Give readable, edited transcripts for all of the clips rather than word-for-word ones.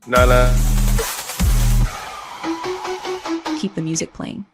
No, no. Keep the music playing.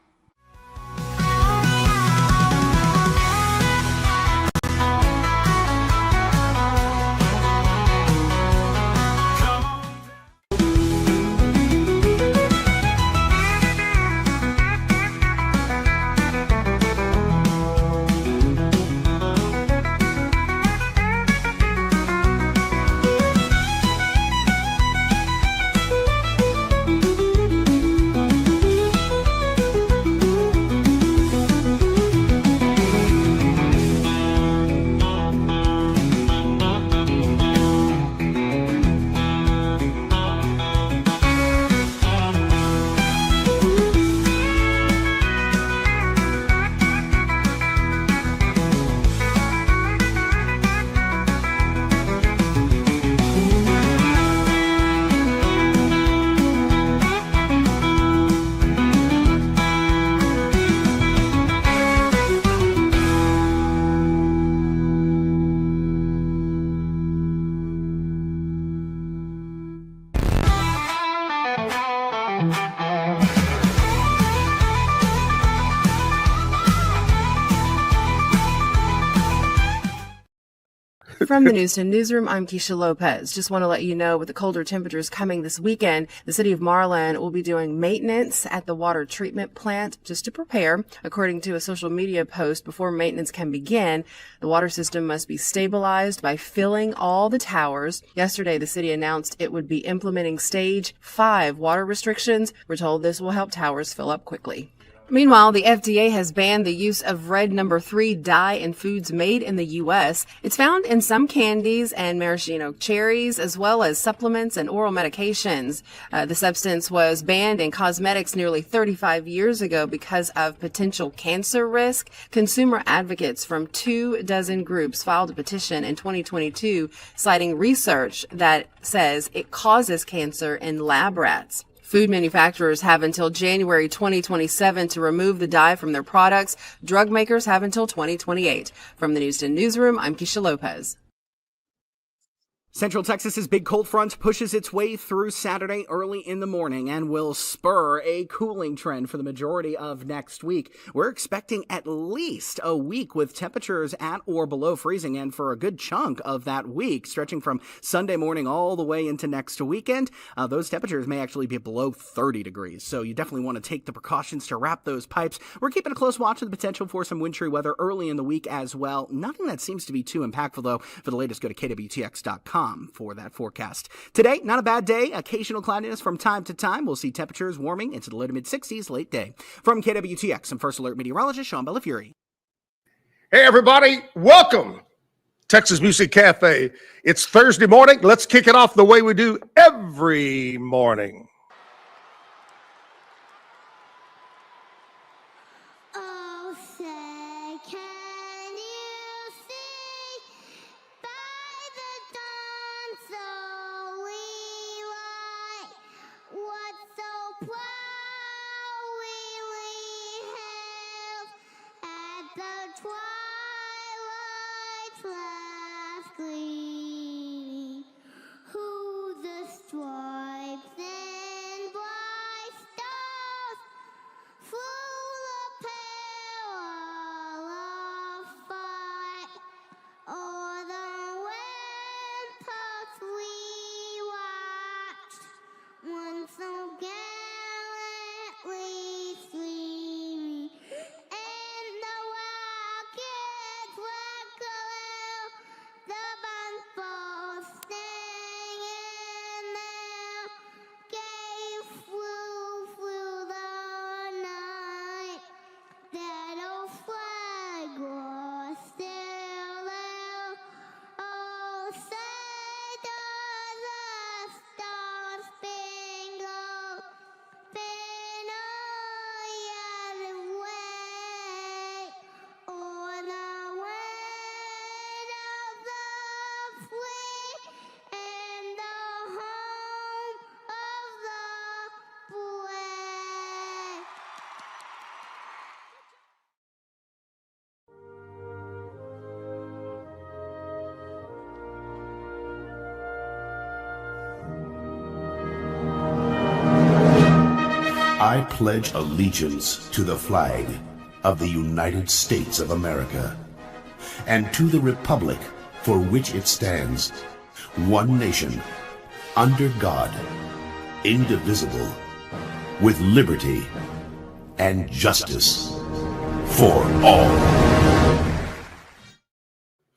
From the News 10 Newsroom, I'm Keisha Lopez. Just want to let you know, with the colder temperatures coming this weekend, the city of Marlin will be doing maintenance at the water treatment plant just to prepare. According to a social media post, before maintenance can begin, the water system must be stabilized by filling all the towers. Yesterday, the city announced it would be implementing Stage 5 water restrictions. We're told this will help towers fill up quickly. Meanwhile, the FDA has banned the use of red number 3 dye in foods made in the U.S. It's found in some candies and maraschino cherries, as well as supplements and oral medications. The substance was banned in cosmetics nearly 35 years ago because of potential cancer risk. Consumer advocates from 24 groups filed a petition in 2022 citing research that says it causes cancer in lab rats. Food manufacturers have until January 2027 to remove the dye from their products. Drug makers have until 2028. From the News 10 Newsroom, I'm Keisha Lopez. Central Texas's big cold front pushes its way through Saturday early in the morning and will spur a cooling trend for the majority of next week. We're expecting at least a week with temperatures at or below freezing, and for a good chunk of that week, stretching from Sunday morning all the way into next weekend, those temperatures may actually be below 30 degrees. So you definitely want to take the precautions to wrap those pipes. We're keeping a close watch of the potential for some wintry weather early in the week as well. Nothing that seems to be too impactful, though. For the latest, go to kwtx.com for that forecast. Today, not a bad day. Occasional cloudiness from time to time. We'll see temperatures warming into the low to mid 60s late day. From KWTX, I'm First Alert meteorologist Sean Bellafury. Hey, everybody. Welcome. Texas Music Cafe. It's Thursday morning. Let's kick it off the way we do every morning. Oh, say, can you see by the dawn's early light what so proudly we hailed at the twilight's last gleam? Who the stripes I pledge allegiance to the flag of the United States of America and to the republic for which it stands, one nation, under God, indivisible, with liberty and justice for all.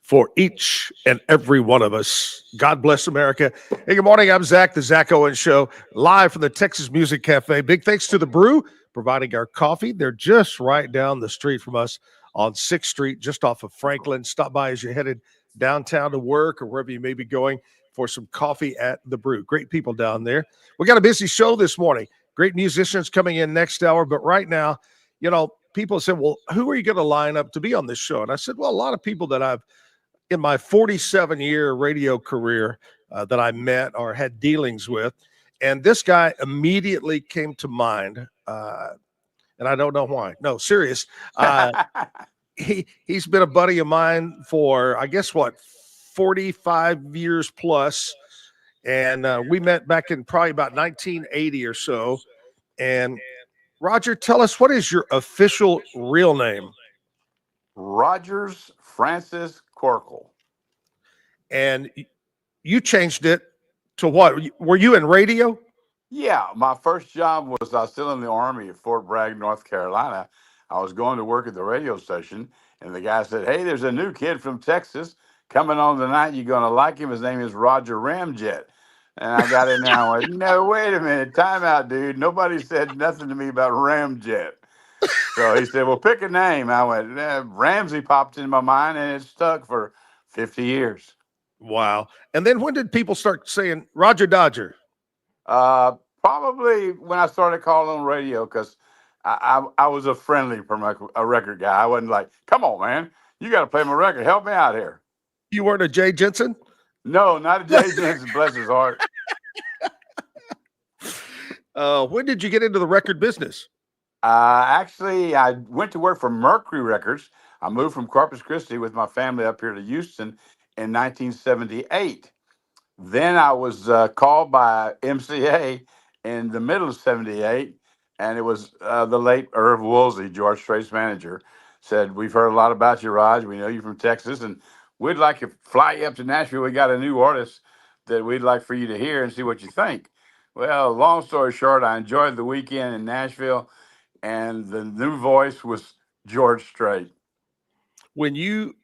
For each and every one of us. God bless America. Hey, good morning. I'm Zack, the Zack Owen Show, live from the Texas Music Cafe. Big thanks to the Brew providing our coffee. They're just right down the street from us on 6th Street, just off of Franklin. Stop by as you're headed downtown to work or wherever you may be going for some coffee at the Brew. Great people down there. We got a busy show this morning. Great musicians coming in next hour. But right now, you know, people said, well, who are you going to line up to be on this show? And I said, well, a lot of people that I've in my 47-year radio career that I met or had dealings with. And this guy immediately came to mind. And I don't know why. No, serious. He's been a buddy of mine for, I guess, 45 years plus. And we met back in probably about 1980 or so. And Roger, tell us, what is your official real name? Rogers Francis Corkle. And you changed it to what? Were you in radio? Yeah, my first job was I was still in the Army at Fort Bragg, North Carolina. I was going to work at the radio station, and the guy said, hey, there's a new kid from Texas coming on tonight. You're going to like him. His name is Roger Ramjet. And I got in there and I went, no, wait a minute. Time out, dude. Nobody said nothing to me about Ramjet. So he said, well, pick a name. I went, Ramsey popped in my mind, and it stuck for 50 years. Wow. And then when did people start saying Roger Dodger? Probably when I started calling on radio, because I was a friendly a record guy. I wasn't like, come on, man, you got to play my record. Help me out here. You weren't a Jay Jensen? No, not a Jay Jensen, bless his heart. When did you get into the record business? Actually, I went to work for Mercury Records. I moved from Corpus Christi with my family up here to Houston in 1978. Then I was called by MCA in the middle of 78, and it was the late Irv Woolsey, George Strait's manager, said, we've heard a lot about you, Raj. We know you're from Texas, and we'd like to fly you up to Nashville. We got a new artist that we'd like for you to hear and see what you think. Well, long story short, I enjoyed the weekend in Nashville, and the new voice was George Strait. When you,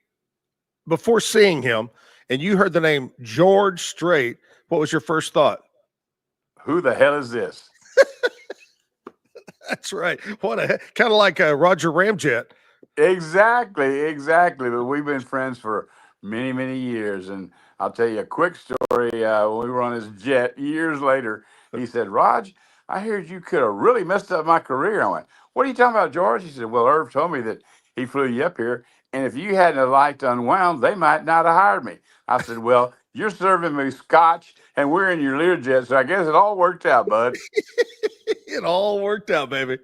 before seeing him, and you heard the name George Strait, what was your first thought? Who the hell is this? That's right. What a kind of like a Roger Ramjet. Exactly. But we've been friends for many, many years. And I'll tell you a quick story. When we were on his jet years later, he said, Raj, I heard you could have really messed up my career. I went, what are you talking about, George? He said, well, Irv told me that he flew you up here, and if you hadn't have liked Unwound, they might not have hired me. I said, well, you're serving me scotch, and we're in your Learjet, so I guess it all worked out, bud. It all worked out, baby.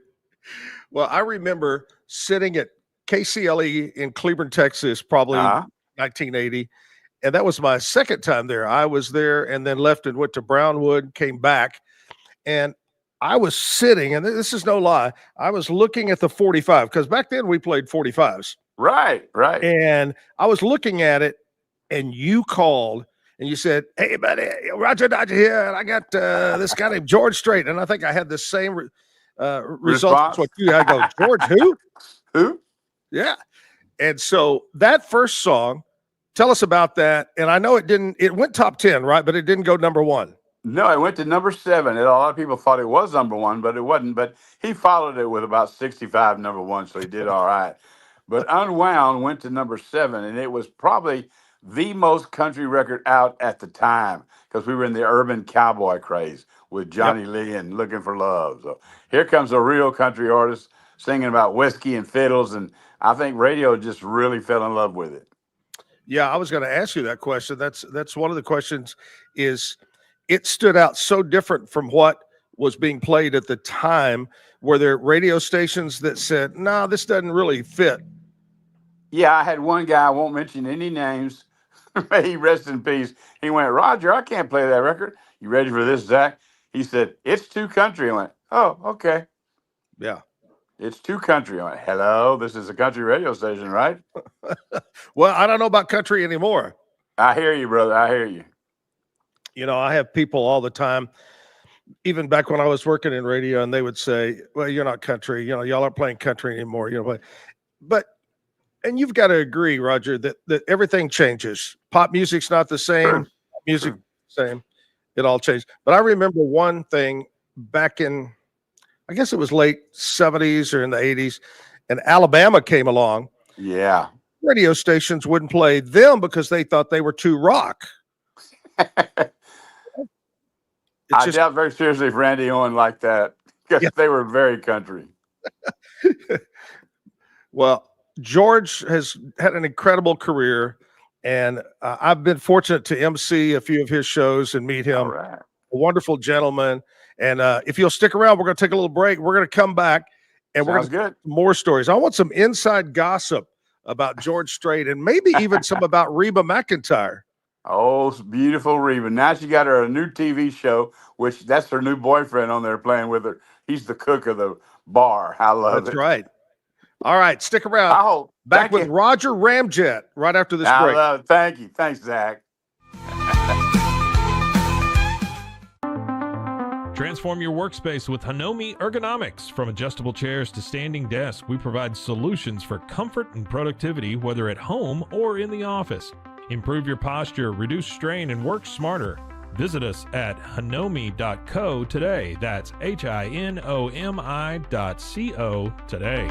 Well, I remember sitting at KCLE in Cleburne, Texas, probably 1980, and that was my second time there. I was there and then left and went to Brownwood, came back, and I was sitting, and this is no lie, I was looking at the 45, because back then we played 45s. Right. And I was looking at it, and you called, and you said, hey, buddy, Roger Dodger here, and I got this guy named George Strait. And I think I had the same result. What you, I go, George who? Who? Yeah. And so that first song, tell us about that. And I know it went top 10, right? But it didn't go number one. No, it went to number 7. And a lot of people thought it was number 1, but it wasn't. But he followed it with about 65 number 1, so he did all right. But Unwound went to number 7, and it was probably the most country record out at the time, because we were in the urban cowboy craze with Johnny Lee and Looking for Love. So here comes a real country artist singing about whiskey and fiddles, and I think radio just really fell in love with it. Yeah, I was going to ask you that question. That's one of the questions. Is it stood out so different from what was being played at the time? Were there radio stations that said, no, this doesn't really fit? Yeah, I had one guy, I won't mention any names, may he rest in peace. He went, Roger, I can't play that record. You ready for this, Zack? He said, it's too country. I went, oh, okay. Yeah. It's too country. I'm like, hello, this is a country radio station, right? Well, I don't know about country anymore. I hear you, brother. I hear you. I have people all the time, even back when I was working in radio, and they would say, well, you're not country. Y'all aren't playing country anymore. But and you've got to agree, Roger, that everything changes. Pop music's not the same. Sure. Music, same. It all changed. But I remember one thing back in, I guess it was late 70s or in the 80s, and Alabama came along. Yeah. Radio stations wouldn't play them because they thought they were too rock. I doubt very seriously if Randy Owen liked that, because they were very country. Well, George has had an incredible career, and I've been fortunate to MC a few of his shows and meet him. All right. A wonderful gentleman. And if you'll stick around, we're going to take a little break. We're going to come back, and we're going to get more stories. I want some inside gossip about George Strait, and maybe even some about Reba McEntire. Oh, beautiful Reba. Now she got her a new TV show, which that's her new boyfriend on there playing with her. He's the cook of the bar. I love it. That's right. All right, stick around. I hope. Back with Roger Ramjet right after this break. I love it. Thank you. Thanks, Zach. Transform your workspace with Hanomi Ergonomics. From adjustable chairs to standing desks, we provide solutions for comfort and productivity, whether at home or in the office. Improve your posture, reduce strain, and work smarter. Visit us at hanomi.co today. That's HINOMI.co today.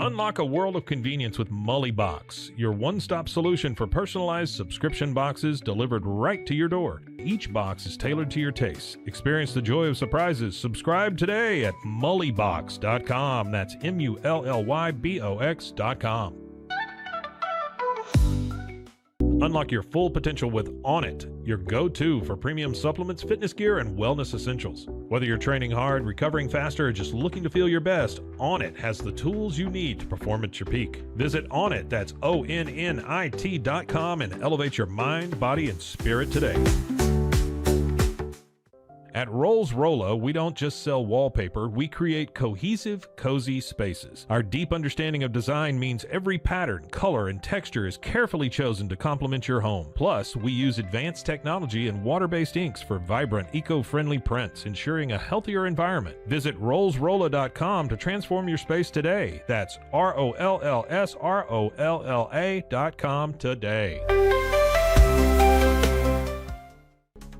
Unlock a world of convenience with Mully Box, your one-stop solution for personalized subscription boxes delivered right to your door. Each box is tailored to your tastes. Experience the joy of surprises. Subscribe today at mullybox.com. That's MULLYBOX.com. Unlock your full potential with On It, your go-to for premium supplements, fitness gear, and wellness essentials. Whether you're training hard, recovering faster, or just looking to feel your best, On It has the tools you need to perform at your peak. Visit Onnit, that's ONNIT.com, and elevate your mind, body, and spirit today. At Rolls Rolla, we don't just sell wallpaper, we create cohesive, cozy spaces. Our deep understanding of design means every pattern, color, and texture is carefully chosen to complement your home. Plus, we use advanced technology and water-based inks for vibrant, eco-friendly prints, ensuring a healthier environment. Visit rollsrolla.com to transform your space today. That's ROLLSROLLA.com today.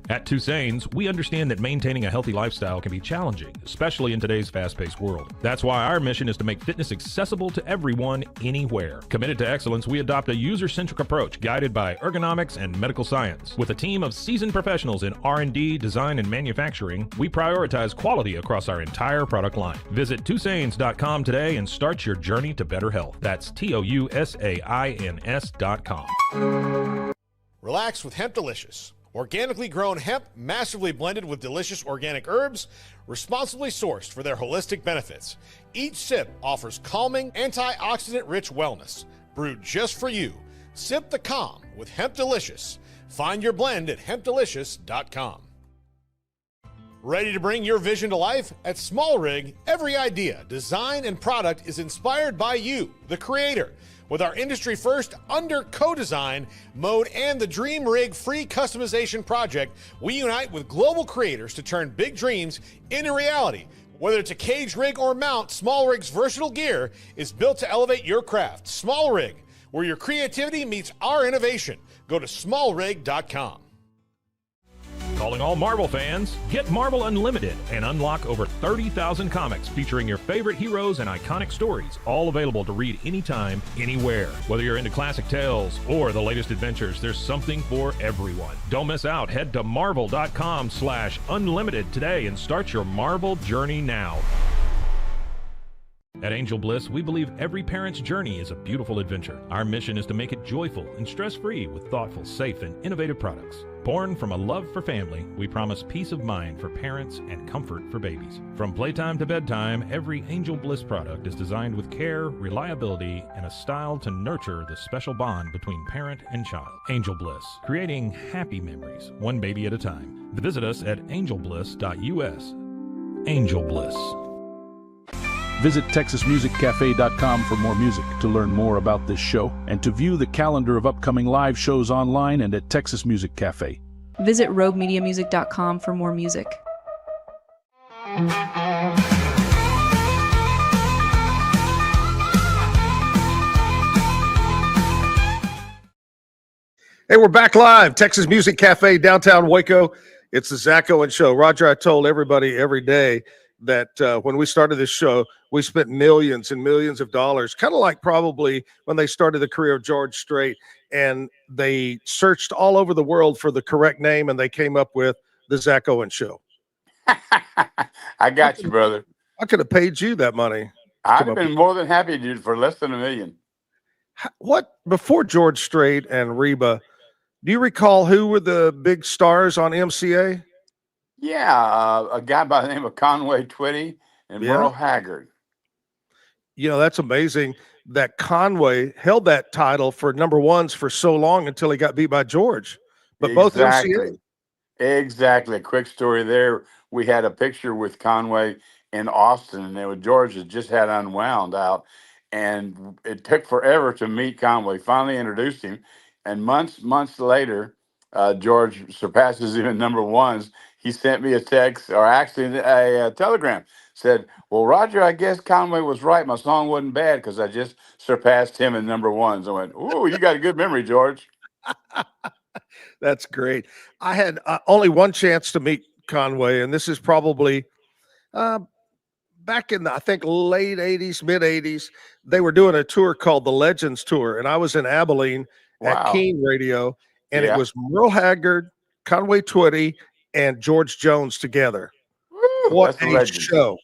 At Tusane's, we understand that maintaining a healthy lifestyle can be challenging, especially in today's fast-paced world. That's why our mission is to make fitness accessible to everyone, anywhere. Committed to excellence, we adopt a user-centric approach guided by ergonomics and medical science. With a team of seasoned professionals in R&D, design, and manufacturing, we prioritize quality across our entire product line. Visit Tusains.com today and start your journey to better health. That's TOUSAINS.com. Relax with Hemp Delicious. Organically grown hemp, massively blended with delicious organic herbs, responsibly sourced for their holistic benefits. Each sip offers calming, antioxidant-rich wellness. Brewed just for you. Sip the calm with Hemp Delicious. Find your blend at hempdelicious.com. Ready to bring your vision to life? At Small Rig, every idea, design, and product is inspired by you, the creator. With our industry-first under co-design mode and the Dream Rig free customization project, we unite with global creators to turn big dreams into reality. Whether it's a cage rig or mount, Small Rig's versatile gear is built to elevate your craft. Small Rig, where your creativity meets our innovation. Go to smallrig.com. Calling all Marvel fans, get Marvel Unlimited and unlock over 30,000 comics featuring your favorite heroes and iconic stories, all available to read anytime, anywhere. Whether you're into classic tales or the latest adventures, there's something for everyone. Don't miss out. Head to marvel.com/unlimited today and start your Marvel journey now. At Angel Bliss, we believe every parent's journey is a beautiful adventure. Our mission is to make it joyful and stress-free with thoughtful, safe, and innovative products. Born from a love for family, we promise peace of mind for parents and comfort for babies. From playtime to bedtime, every Angel Bliss product is designed with care, reliability, and a style to nurture the special bond between parent and child. Angel Bliss, creating happy memories, one baby at a time. Visit us at angelbliss.us. Angel Bliss. Visit TexasMusicCafe.com for more music, to learn more about this show, and to view the calendar of upcoming live shows online and at Texas Music Cafe. Visit RogueMediaMusic.com for more music. Hey, we're back live, Texas Music Cafe, downtown Waco. It's the Zack Owen Show. Roger, I told everybody every day that when we started this show, we spent millions and millions of dollars, kind of like probably when they started the career of George Strait, and they searched all over the world for the correct name, and they came up with the Zack Owen Show. I got you, brother. I could have paid you that money. I'd have been more than happy, dude, for less than $1 million. What, before George Strait and Reba, do you recall who were the big stars on MCA? Yeah, a guy by the name of Conway Twitty and Merle Haggard. You know, that's amazing that Conway held that title for number ones for so long until he got beat by George. But both MCA. Exactly. A quick story there. We had a picture with Conway in Austin, and there George had just had unwound out, and it took forever to meet Conway. Finally introduced him, and months later, George surpasses him in number ones. He sent me a text, or actually a telegram, said, "Well, Roger, I guess Conway was right. My song wasn't bad because I just surpassed him in number ones." I went, "Ooh, you got a good memory, George." That's great. I had only one chance to meet Conway, and this is probably back in the, I think, late 80s, mid 80s. They were doing a tour called the Legends Tour, and I was in Abilene at Keene Radio, and it was Merle Haggard, Conway Twitty, and George Jones together. Woo, what a show.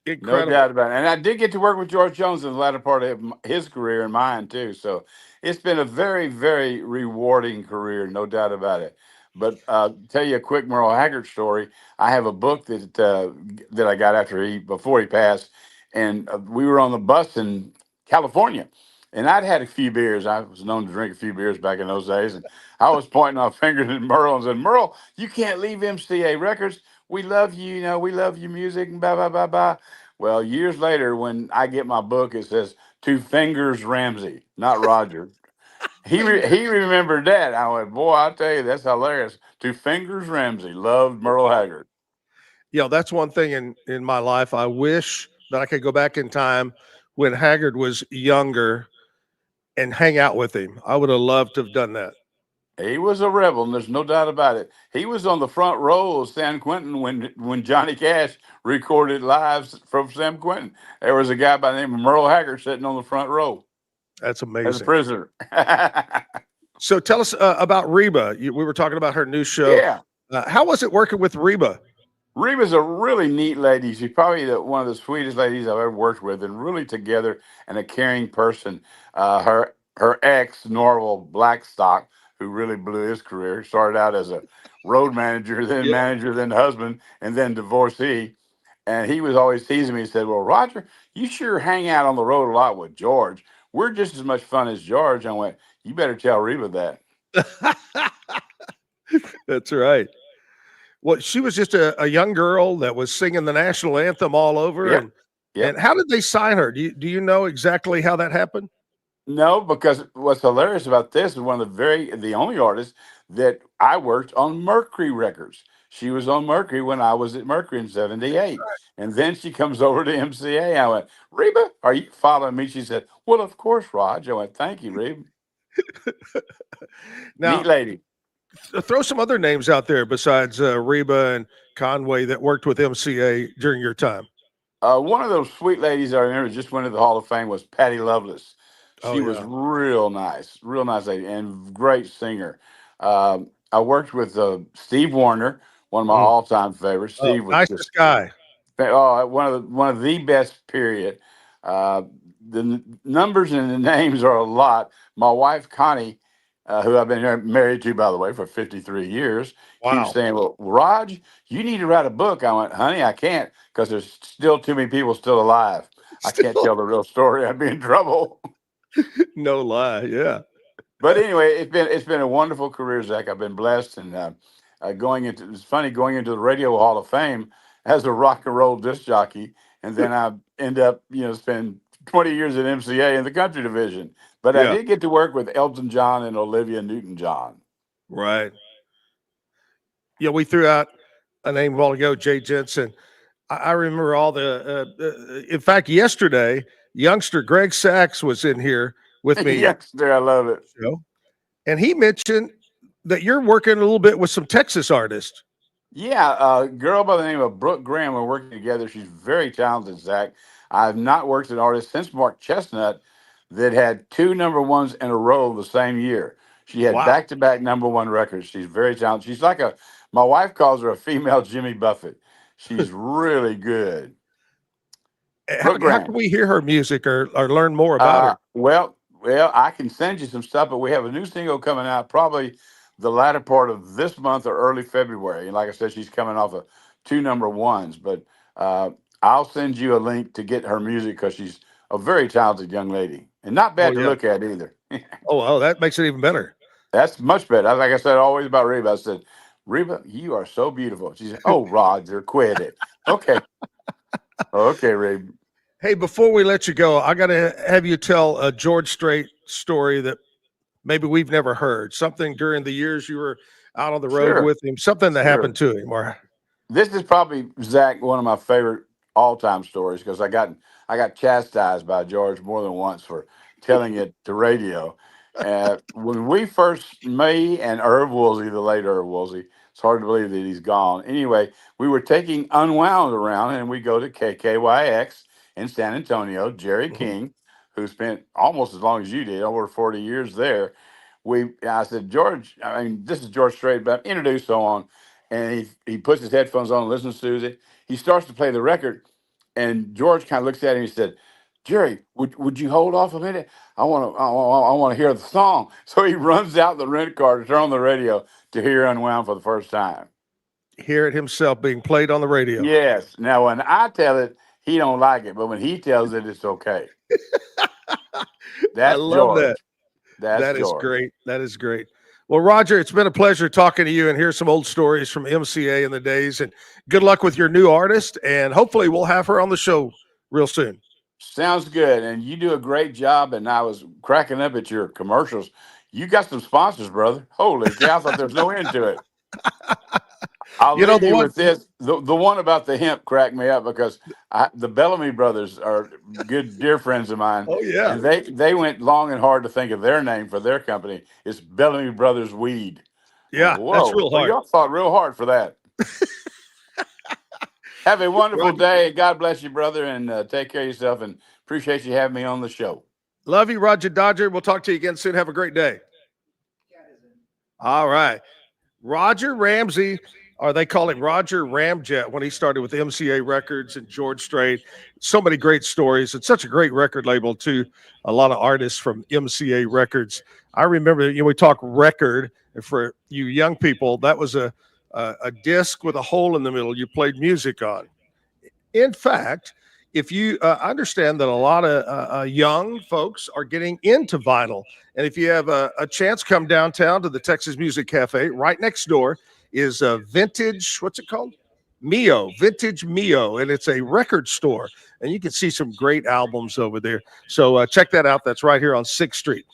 Incredible. No doubt about it. And I did get to work with George Jones in the latter part of his career and mine too. So it's been a very, very rewarding career, no doubt about it. But tell you a quick Merle Haggard story. I have a book that I got before he passed, and we were on the bus in California, and I'd had a few beers. I was known to drink a few beers back in those days, and I was pointing our fingers at Merle and said, "Merle, you can't leave MCA Records. We love you. You know, we love your music." And blah blah blah blah. Well, years later, when I get my book, it says "Two Fingers Ramsey," not Roger. He remembered that. I went, "Boy, I'll tell you, that's hilarious." Two Fingers Ramsey loved Merle Haggard. You know, that's one thing in my life. I wish that I could go back in time when Haggard was younger and hang out with him. I would have loved to have done that. He was a rebel, and there's no doubt about it. He was on the front row of San Quentin when Johnny Cash recorded live from San Quentin. There was a guy by the name of Merle Haggard sitting on the front row. That's amazing. As a prisoner. So tell us about Reba. We were talking about her new show. Yeah. How was it working with Reba? Reba's a really neat lady. She's probably one of the sweetest ladies I've ever worked with, and really together and a caring person. Her ex, Norval Blackstock, who really blew his career, started out as a road manager, then manager, then husband, and then divorcee. And he was always teasing me. He said, "Well, Roger, you sure hang out on the road a lot with George. We're just as much fun as George." I went, "You better tell Reba that." That's right. Well, she was just a young girl that was singing the national anthem all over. And how did they sign her? Do you know exactly how that happened? No, because what's hilarious about this is one of the only artists that I worked on Mercury Records. She was on Mercury when I was at Mercury in '78. And then she comes over to MCA. I went, "Reba, are you following me?" She said, "Well, of course, Raj." I went, "Thank you, Reba." Now, neat lady. Throw some other names out there besides Reba and Conway that worked with MCA during your time. One of those sweet ladies I remember just went to the Hall of Fame was Patty Loveless. She was real nice lady, and great singer. I worked with Steve Warner, one of my all-time favorites. Steve was nicest guy. One of the best. Period. The numbers and the names are a lot. My wife Connie, who I've been married to, by the way, for 53 years, keeps saying, "Well, Raj, you need to write a book." I went, "Honey, I can't, because there's still too many people still alive. I can't tell the real story. I'd be in trouble." No lie, yeah. But anyway, it's been a wonderful career, Zach. I've been blessed, and it's funny going into the Radio Hall of Fame as a rock and roll disc jockey, and then I end up, spend 20 years at MCA in the country division. But I Yeah. did get to work with Elton John and Olivia Newton-John. Right. Yeah, we threw out a name a while ago, Jay Jensen. I remember all in fact, yesterday, youngster Greg Sachs was in here with me. Youngster, I love it. And he mentioned that you're working a little bit with some Texas artists. Yeah, a girl by the name of Brooke Graham. We're working together. She's very talented, Zach. I've not worked with an artist since Mark Chestnut that had 2 number ones in a row the same year. She had back-to-back number one records. She's very talented. She's like my wife calls her a female Jimmy Buffett. She's really good. How can we hear her music or learn more about her? Well, I can send you some stuff, but we have a new single coming out probably the latter part of this month or early February. And like I said, she's coming off of 2 number ones. But I'll send you a link to get her music because she's a very talented young lady and not bad to look at either. Oh, that makes it even better. That's much better. Like I said, always about Reba. I said, Reba, you are so beautiful. She said, oh, Roger, quit it. Okay. Okay, Reba. Hey, before we let you go, I got to have you tell a George Strait story that maybe we've never heard. Something during the years you were out on the road with him, something that happened to him. Or this is probably, Zach, one of my favorite all-time stories because I got chastised by George more than once for telling it to radio. When we first, me and Irv Woolsey, the late Irv Woolsey, it's hard to believe that he's gone. Anyway, we were taking Unwound around, and we go to KKYX in San Antonio. Jerry King, who spent almost as long as you did, over 40 years there. I said, George, this is George Strait, but I'm introduced so on. And he puts his headphones on and listens to it. He starts to play the record, and George kind of looks at him and he said, Jerry, would you hold off a minute? I want to hear the song. So he runs out the rent car to turn on the radio to hear Unwound for the first time. Hear it himself being played on the radio. Yes. Now, when I tell it, he don't like it, but when he tells it, it's okay. That's I love George. that. That is George. great. That is great. Well, Roger, it's been a pleasure talking to you and hear some old stories from MCA in the days. And good luck with your new artist. And hopefully we'll have her on the show real soon. Sounds good. And you do a great job. And I was cracking up at your commercials. You got some sponsors, brother. Holy cow, I thought there was no end to it. I'll leave you with this. The one about the hemp cracked me up because the Bellamy brothers are good, dear friends of mine. Oh, yeah. And they went long and hard to think of their name for their company. It's Bellamy Brothers Weed. Yeah, that's real hard. Y'all fought real hard for that. Have a wonderful day. God bless you, brother, and take care of yourself. And appreciate you having me on the show. Love you, Roger Dodger. We'll talk to you again soon. Have a great day. All right. Roger Ramsey, or they call him Roger Ramjet when he started with MCA Records and George Strait. So many great stories. It's such a great record label, too. A lot of artists from MCA Records. I remember, we talk record. And for you young people, that was a disc with a hole in the middle you played music on. In fact, if you understand that a lot of young folks are getting into vinyl, and if you have a chance, come downtown to the Texas Music Cafe. Right next door is a vintage, what's it called? Vintage Mio, and it's a record store. And you can see some great albums over there. So check that out. That's right here on 6th Street.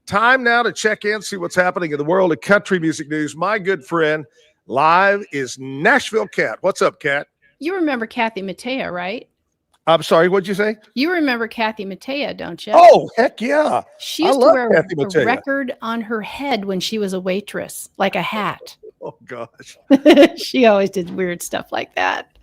Time now to check in, see what's happening in the world of country music news. My good friend live is Nashville Cat. What's up, Cat? You remember Kathy Mattea, right? I'm sorry, what'd you say? You remember Kathy Mattea, don't you? Oh, heck yeah. She used to wear a record on her head when she was a waitress, like a hat. Oh, gosh. She always did weird stuff like that.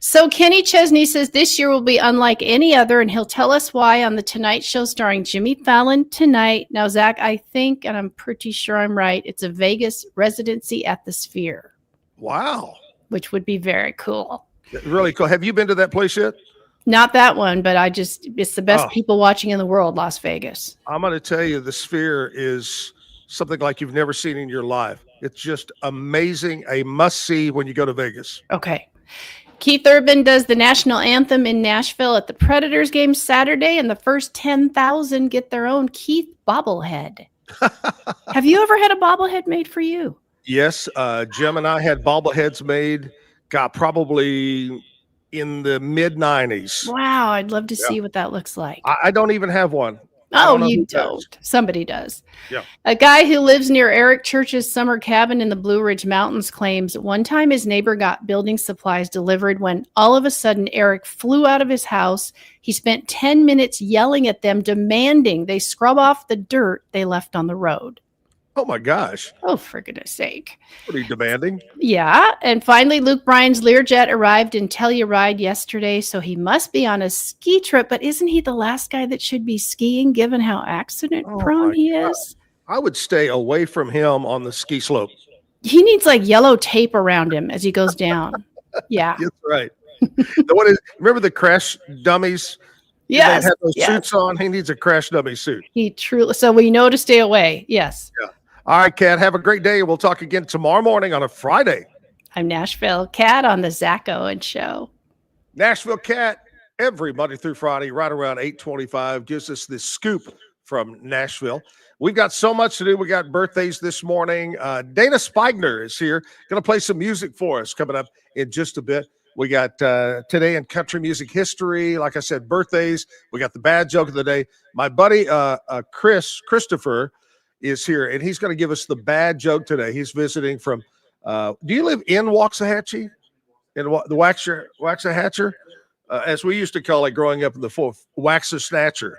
So Kenny Chesney says this year will be unlike any other, and he'll tell us why on The Tonight Show starring Jimmy Fallon tonight. Now, Zach, I think, and I'm pretty sure I'm right, it's a Vegas residency at the Sphere. Wow. Which would be very cool. Really cool. Have you been to that place yet? Not that one, but it's the best people watching in the world, Las Vegas. I'm going to tell you, the Sphere is something like you've never seen in your life. It's just amazing, a must-see when you go to Vegas. Okay. Keith Urban does the national anthem in Nashville at the Predators game Saturday, and the first 10,000 get their own Keith bobblehead. Have you ever had a bobblehead made for you? Yes, Jim and I had bobbleheads made, probably in the mid 90s. Wow, I'd love to Yeah. see what that looks like. I don't even have one. I Oh, don't know you who does. don't. Somebody does. Yeah. A guy who lives near Eric Church's summer cabin in the Blue Ridge Mountains claims one time his neighbor got building supplies delivered when all of a sudden Eric flew out of his house. He spent 10 minutes yelling at them, demanding they scrub off the dirt they left on the road. Oh my gosh. Oh, for goodness sake. Pretty demanding. Yeah. And finally, Luke Bryan's Learjet arrived in Telluride yesterday, so he must be on a ski trip. But isn't he the last guy that should be skiing given how accident prone he is? I would stay away from him on the ski slope. He needs like yellow tape around him as he goes down. Yeah. That's right. Remember the crash dummies? Yes. They had those yes. suits on. He needs a crash dummy suit. He truly, so we know to stay away. Yes. Yeah. All right, Kat, have a great day. We'll talk again tomorrow morning on a Friday. I'm Nashville Kat on the Zack Owen Show. Nashville Kat, every Monday through Friday, right around 8:25, gives us this scoop from Nashville. We've got so much to do. We got birthdays this morning. Dana Spigner is here, going to play some music for us coming up in just a bit. We got today in country music history. Like I said, birthdays. We got the bad joke of the day. My buddy Christopher is here, and he's going to give us the bad joke today. He's visiting from do you live in Waxahachie? In the Waxahachie? As we used to call it growing up in the Waxahsnatcher.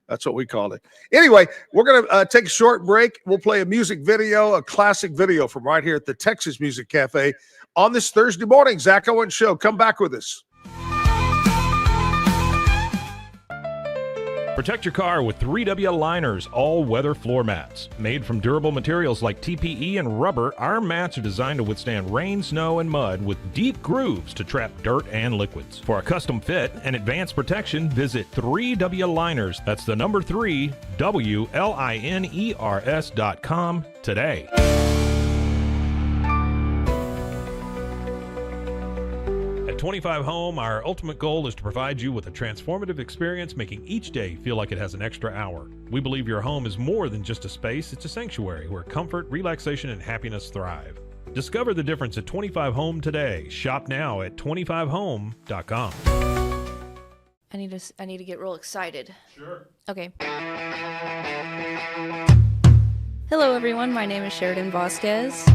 That's what we called it. Anyway, we're going to take a short break. We'll play a music video, a classic video from right here at the Texas Music Cafe on this Thursday morning. Zack Owen Show. Come back with us. Protect your car with 3W Liners all-weather floor mats. Made from durable materials like TPE and rubber, our mats are designed to withstand rain, snow, and mud with deep grooves to trap dirt and liquids. For a custom fit and advanced protection, visit 3W Liners. That's the number 3, WLINERS.com today. At 25 Home, our ultimate goal is to provide you with a transformative experience, making each day feel like it has an extra hour. We believe your home is more than just a space, it's a sanctuary where comfort, relaxation, and happiness thrive. Discover the difference at 25 Home today. Shop now at 25home.com. I need to get real excited. Sure. Okay. Hello everyone, my name is Sheridan Vasquez,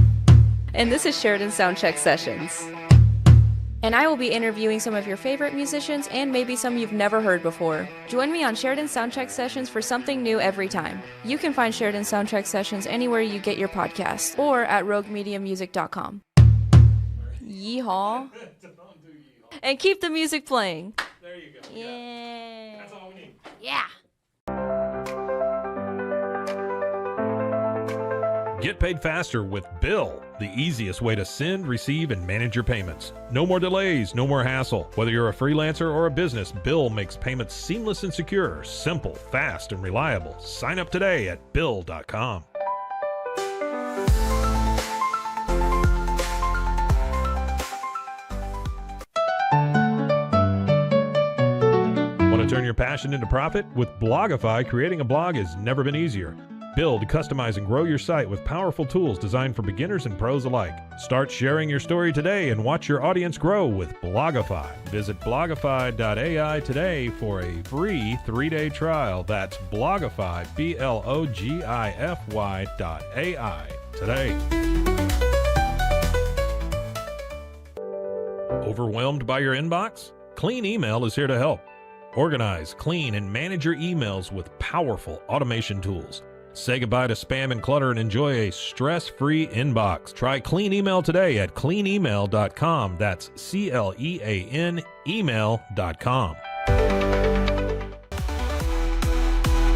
and this is Sheridan Soundcheck Sessions. And I will be interviewing some of your favorite musicians and maybe some you've never heard before. Join me on Sheridan Soundcheck Sessions for something new every time. You can find Sheridan Soundcheck Sessions anywhere you get your podcasts or at roguemediamusic.com. Yeehaw. And keep the music playing. There you go. Yeah. That's all we need. Yeah. Get paid faster with Bill, the easiest way to send, receive, and manage your payments. No more delays, no more hassle. Whether you're a freelancer or a business, Bill makes payments seamless and secure, simple, fast, and reliable. Sign up today at Bill.com. Want to turn your passion into profit? With Blogify, creating a blog has never been easier. Build, customize, and grow your site with powerful tools designed for beginners and pros alike. Start sharing your story today and watch your audience grow with Blogify. Visit blogify.ai today for a free 3-day trial. That's Blogify, Blogify.ai today. Overwhelmed by your inbox? Clean Email is here to help. Organize, clean, and manage your emails with powerful automation tools. Say goodbye to spam and clutter and enjoy a stress-free inbox. Try Clean Email today at cleanemail.com. That's CLEAN email.com.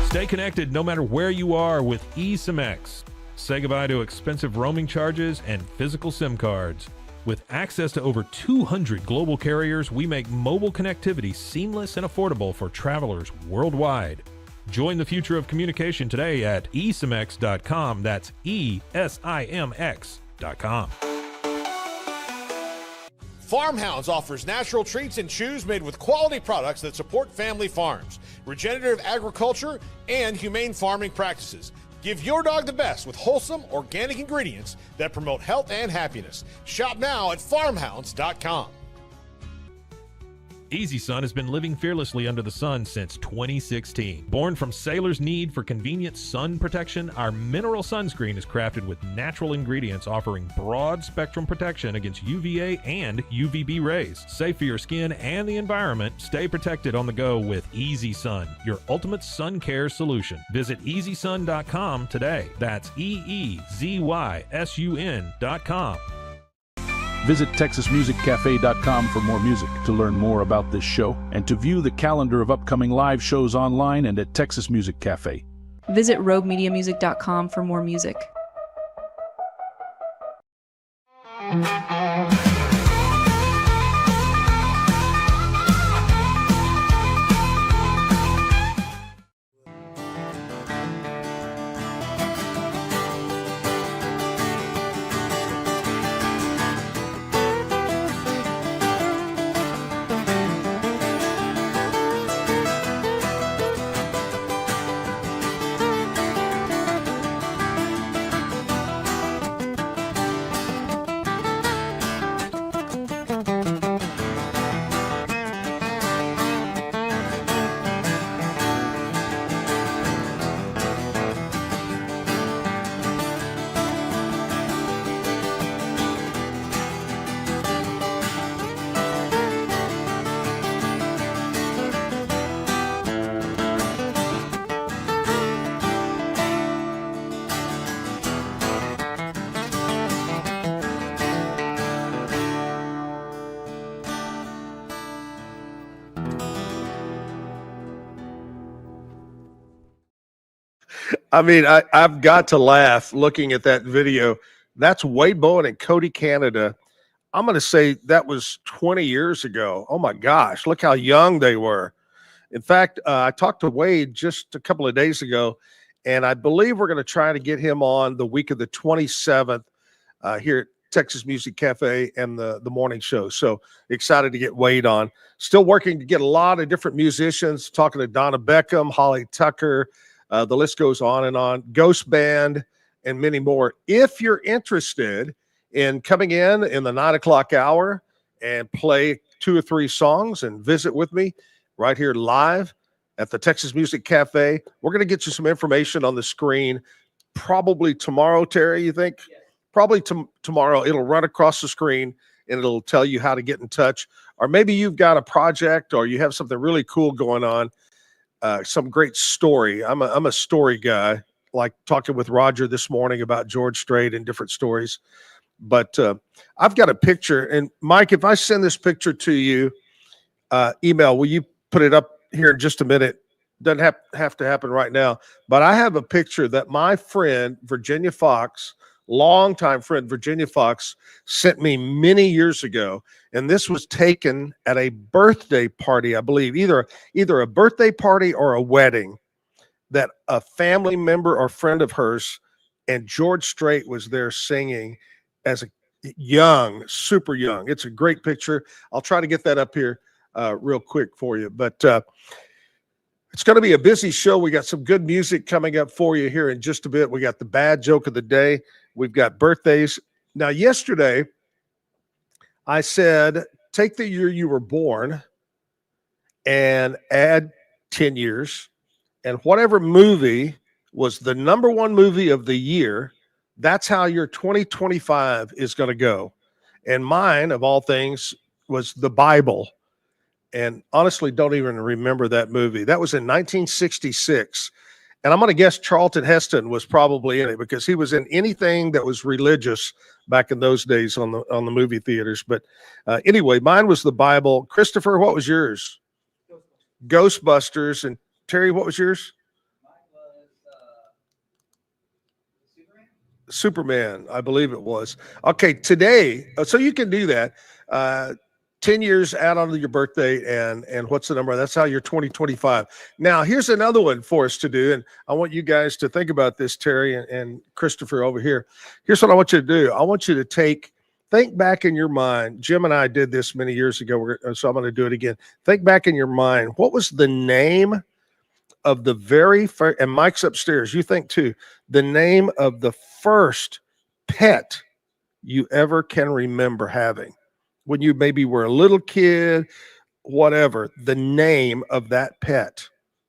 Stay connected no matter where you are with eSIM-X. Say goodbye to expensive roaming charges and physical SIM cards. With access to over 200 global carriers, we make mobile connectivity seamless and affordable for travelers worldwide. Join the future of communication today at eSIMX.com. That's ESIMX.com. Farmhounds offers natural treats and chews made with quality products that support family farms, regenerative agriculture, and humane farming practices. Give your dog the best with wholesome, organic ingredients that promote health and happiness. Shop now at farmhounds.com. Easy Sun has been living fearlessly under the sun since 2016. Born from sailors' need for convenient sun protection, our mineral sunscreen is crafted with natural ingredients offering broad spectrum protection against UVA and UVB rays. Safe for your skin and the environment, stay protected on the go with Easy Sun, your ultimate sun care solution. Visit EasySun.com today. That's EEZYSUN.com. Visit TexasMusicCafe.com for more music, to learn more about this show, and to view the calendar of upcoming live shows online and at Texas Music Cafe. Visit RogueMediaMusic.com for more music. I mean, I've got to laugh looking at that video. That's Wade Bowen and Cody Canada. I'm going to say that was 20 years ago. Oh, my gosh. Look how young they were. In fact, I talked to Wade just a couple of days ago, and I believe we're going to try to get him on the week of the 27th here at Texas Music Cafe and the morning show. So excited to get Wade on. Still working to get a lot of different musicians, talking to Donna Beckham, Holly Tucker. The list goes on and on. Ghost Band and many more. If you're interested in coming in the 9 o'clock hour and play 2 or 3 songs and visit with me right here live at the Texas Music Cafe, we're going to get you some information on the screen probably tomorrow, Terry, you think? Yes. Probably tomorrow. It'll run across the screen and it'll tell you how to get in touch. Or maybe you've got a project or you have something really cool going on. Some great story. I'm a story guy, like talking with Roger this morning about George Strait and different stories. But I've got a picture. And Mike, if I send this picture to you, email, will you put it up here in just a minute? Doesn't have to happen right now. But I have a picture that my friend, Virginia Fox, longtime friend Virginia Fox, sent me many years ago. And this was taken at a birthday party, I believe, either a birthday party or a wedding, that a family member or friend of hers, and George Strait was there singing as a young, super young. It's a great picture. I'll try to get that up here real quick for you. But it's going to be a busy show. We got some good music coming up for you here in just a bit. We got the bad joke of the day. We've got birthdays. Now, yesterday, I said, take the year you were born and add 10 years. And whatever movie was the number one movie of the year, that's how your 2025 is going to go. And mine, of all things, was the Bible. And honestly, don't even remember that movie. That was in 1966. And I'm going to guess Charlton Heston was probably in it because he was in anything that was religious back in those days on the movie theaters. But anyway, mine was the Bible. Christopher, what was yours? Ghostbusters. And Terry, what was yours? Mine was Superman, I believe it was. Okay, today, so you can do that. 10 years add on to your birthday, and what's the number? That's how your 2025. Now, here's another one for us to do, and I want you guys to think about this, Terry and Christopher over here. Here's what I want you to do. I want you to think back in your mind. Jim and I did this many years ago, so I'm going to do it again. Think back in your mind. What was the name of the very first, and Mike's upstairs, you think too, the name of the first pet you ever can remember having when you maybe were a little kid, whatever, the name of that pet.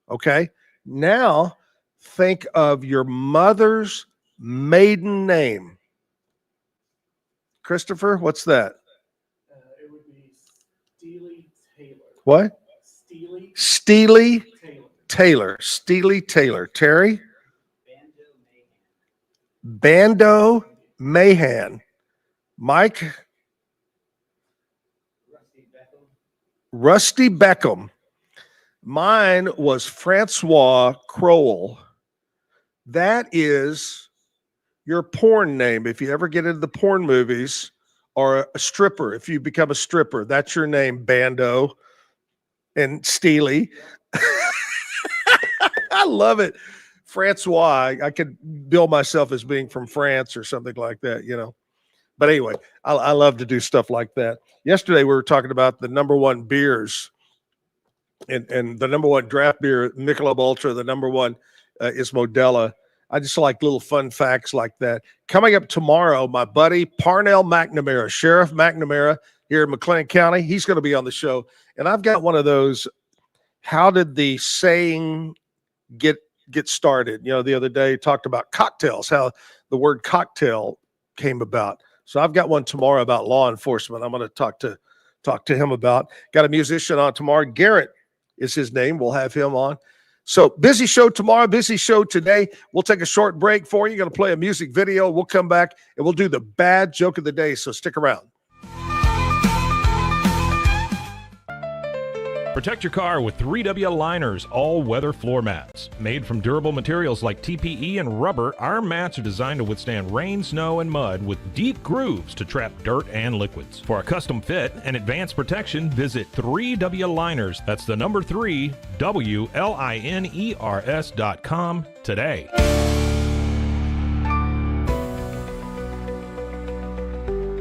Okay. Now think of your mother's maiden name. Christopher, what's that? It would be Steely Taylor. What? Steely Taylor. Steely Taylor. Terry? Bando Mahan. Mike? Rusty Beckham. Mine was Francois Crowell. That is your porn name. If you ever get into the porn movies, or a stripper, if you become a stripper, that's your name, Bando and Steely. I love it. Francois. I could bill myself as being from France or something like that, you know. But anyway, I love to do stuff like that. Yesterday, we were talking about the number one beers, and the number one draft beer, Michelob Ultra, the number one is Modelo. I just like little fun facts like that. Coming up tomorrow, my buddy Parnell McNamara, Sheriff McNamara here in McLean County, he's going to be on the show. And I've got one of those, how did the saying get started? You know, the other day talked about cocktails, how the word cocktail came about. So I've got one tomorrow about law enforcement. I'm going to talk to him about. Got a musician on tomorrow. Garrett is his name. We'll have him on. So busy show tomorrow, busy show today. We'll take a short break for you. Going to play a music video. We'll come back and we'll do the bad joke of the day. So stick around. Protect your car with 3W Liners all-weather floor mats. Made from durable materials like TPE and rubber, our mats are designed to withstand rain, snow, and mud with deep grooves to trap dirt and liquids. For a custom fit and advanced protection, visit 3W Liners. That's the number 3, WLINERS.com today.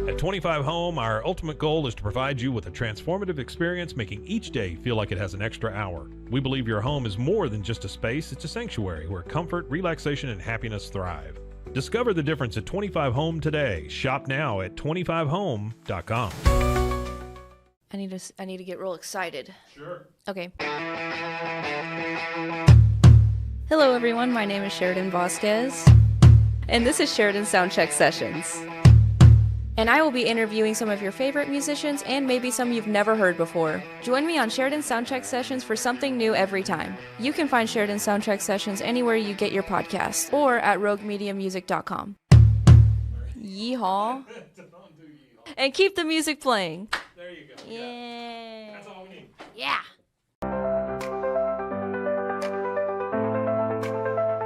At 25 Home, our ultimate goal is to provide you with a transformative experience, making each day feel like it has an extra hour. We believe your home is more than just a space, it's a sanctuary where comfort, relaxation, and happiness thrive. Discover the difference at 25 Home today. Shop now at 25home.com. I need to get real excited. Sure. Okay. Hello everyone, my name is Sheridan Vasquez, and this is Sheridan Soundcheck Sessions. And I will be interviewing some of your favorite musicians and maybe some you've never heard before. Join me on Sheridan Soundcheck Sessions for something new every time. You can find Sheridan Soundcheck Sessions anywhere you get your podcasts or at roguemediamusic.com. Yeehaw. And keep the music playing. There you go. Yeah. That's all we need. Yeah.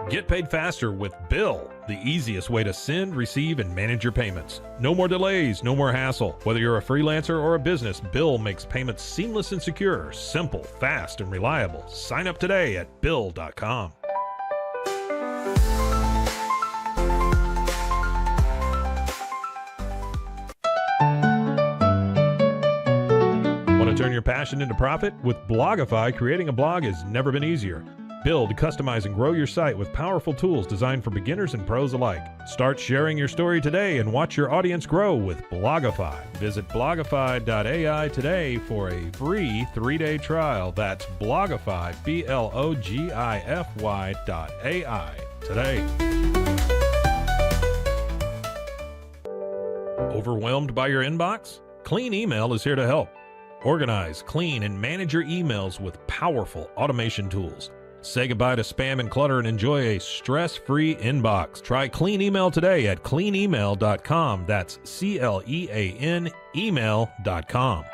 Get paid faster with Bill, the easiest way to send, receive, and manage your payments. No more delays, no more hassle. Whether you're a freelancer or a business, Bill makes payments seamless and secure, simple, fast, and reliable. Sign up today at Bill.com. Want to turn your passion into profit? With Blogify, creating a blog has never been easier. Build, customize, and grow your site with powerful tools designed for beginners and pros alike. Start sharing your story today and watch your audience grow with Blogify. Visit blogify.ai today for a free 3-day trial. That's Blogify, Blogify.ai today. Overwhelmed by your inbox? Clean Email is here to help. Organize, clean, and manage your emails with powerful automation tools. Say goodbye to spam and clutter and enjoy a stress-free inbox. Try Clean Email today at cleanemail.com. That's CLEAN email.com.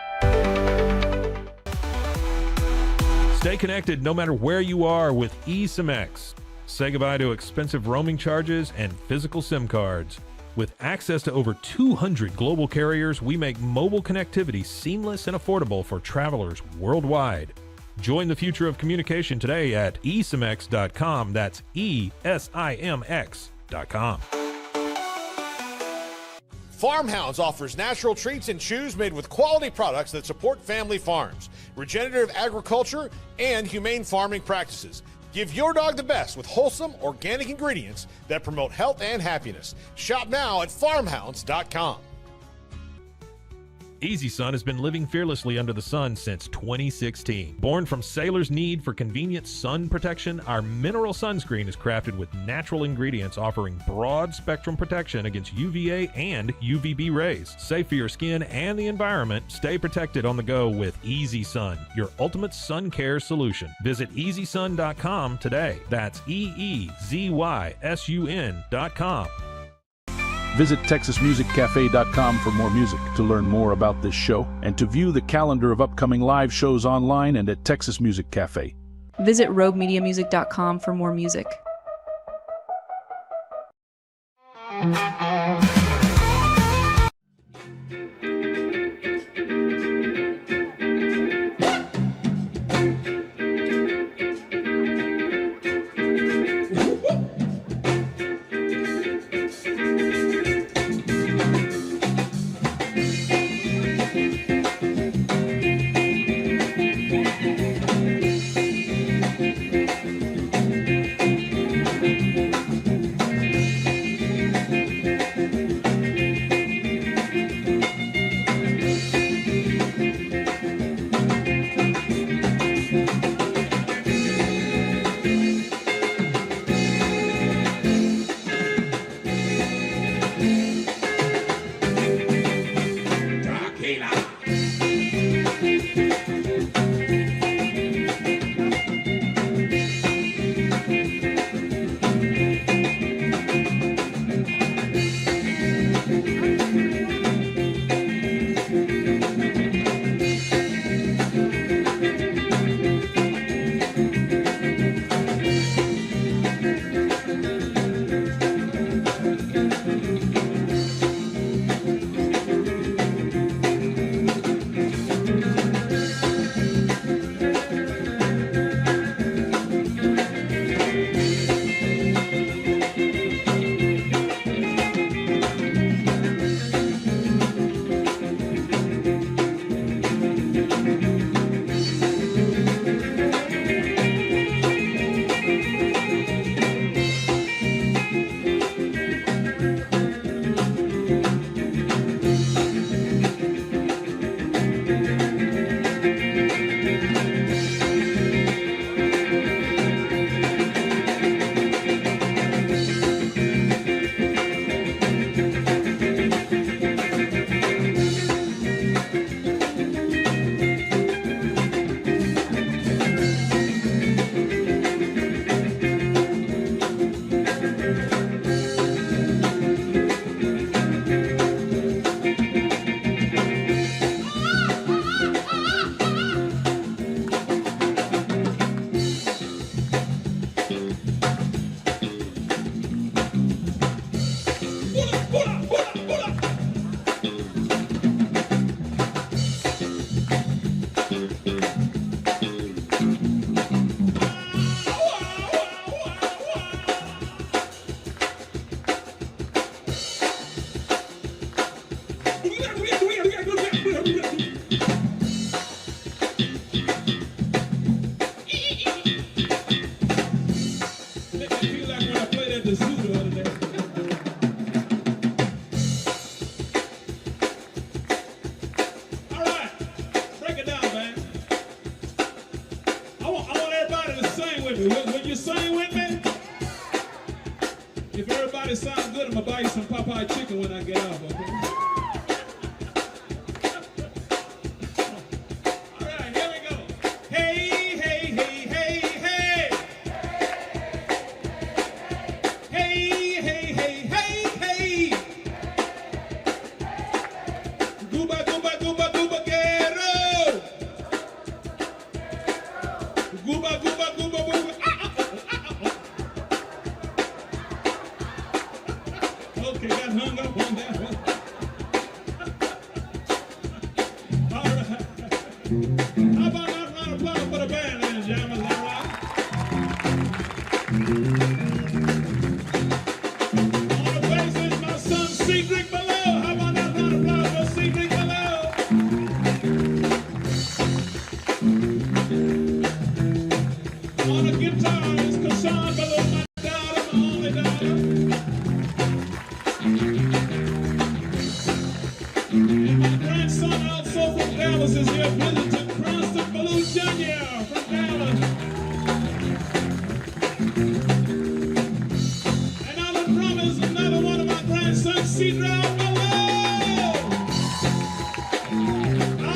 Stay connected no matter where you are with eSIM-X. Say goodbye to expensive roaming charges and physical SIM cards. With access to over 200 global carriers, we make mobile connectivity seamless and affordable for travelers worldwide. Join the future of communication today at eSIMX.com. That's ESIMX.com. Farmhounds offers natural treats and chews made with quality products that support family farms, regenerative agriculture, and humane farming practices. Give your dog the best with wholesome, organic ingredients that promote health and happiness. Shop now at farmhounds.com. Easy Sun has been living fearlessly under the sun since 2016. Born from sailors' need for convenient sun protection, our mineral sunscreen is crafted with natural ingredients offering broad spectrum protection against UVA and UVB rays. Safe for your skin and the environment, stay protected on the go with Easy Sun, your ultimate sun care solution. Visit EasySun.com today. That's EEZYSUN.com. Visit TexasMusicCafe.com for more music, to learn more about this show, and to view the calendar of upcoming live shows online and at Texas Music Cafe. Visit RogueMediaMusic.com for more music. When you sing with me, if everybody sounds good, I'm gonna buy you some Popeye chicken when I get off, okay? All right, here we go. Hey, hey, hey, hey, hey. Hey, hey, hey, hey, hey. Gooba, gooba, gooba, gooba, ghetto. Gooba, gooba, gooba, gooba. Okay, got hung up on that one. All right. How about that round of applause for the band, ladies and gentlemen? Is that right? On the bass is my son, Cedric below. How about that round of applause for Cedric below? On the guitar And my grandson also from Dallas is here visiting. Cranston Ballou Jr. from Dallas. And on the drum is another one of my grandsons, C-Drive Ballou.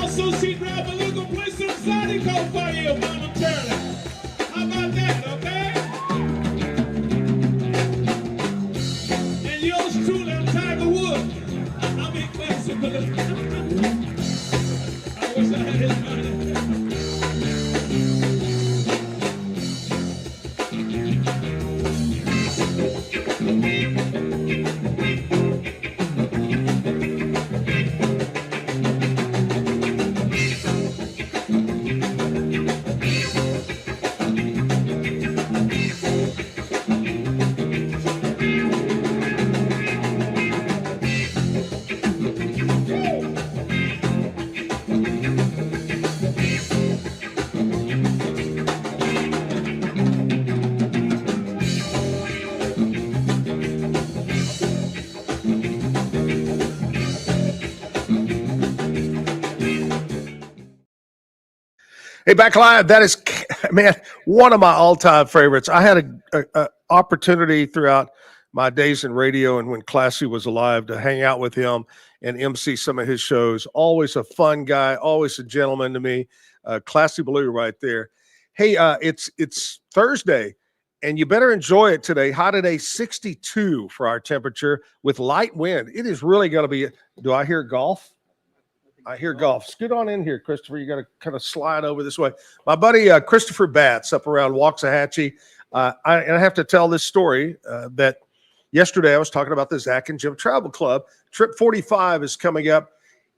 Also, C-Drive Ballou gonna play some Zydeco for you momentarily. How about that, okay? And yours truly, I'm Tiger Woods. I'm in classic Ballou. I wish I had his money. Hey, back live. That is, man, one of my all-time favorites. I had a opportunity throughout my days in radio and when Classy was alive to hang out with him and MC some of his shows. Always a fun guy, always a gentleman to me. Classy Ballou right there. Hey, it's Thursday, and you better enjoy it today. High today, 62 for our temperature with light wind. It is really going to be. Do I hear golf? I hear golf. Scoot on in here, Christopher. You got to kind of slide over this way. My buddy Christopher Batts up around Waxahachie. I have to tell this story that yesterday I was talking about the Zack and Jim Travel Club. Trip 45 is coming up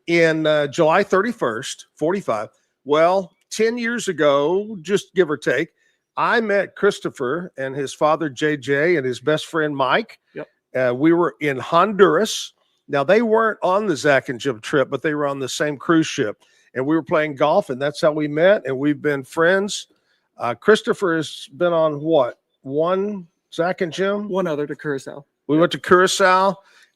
in July 31st, 45. Well, 10 years ago, just give or take, I met Christopher and his father, JJ, and his best friend, Mike. Yep. We were in Honduras. Now, they weren't on the Zack and Jim trip, but they were on the same cruise ship. And we were playing golf, and that's how we met, and we've been friends. Christopher has been on what? One Zack and Jim? One other to Curacao. We went to Curacao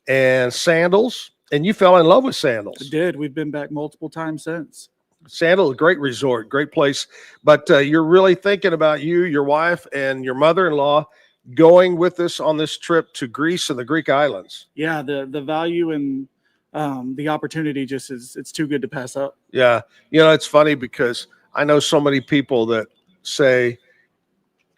and Sandals, and you fell in love with Sandals. I did. We've been back multiple times since. Sandals, great resort, great place. But you're really thinking about you, your wife, and your mother-in-law going with us on this trip to Greece and the Greek islands. Yeah, the value and the opportunity just it's too good to pass up. Yeah. You know, it's funny because I know so many people that say,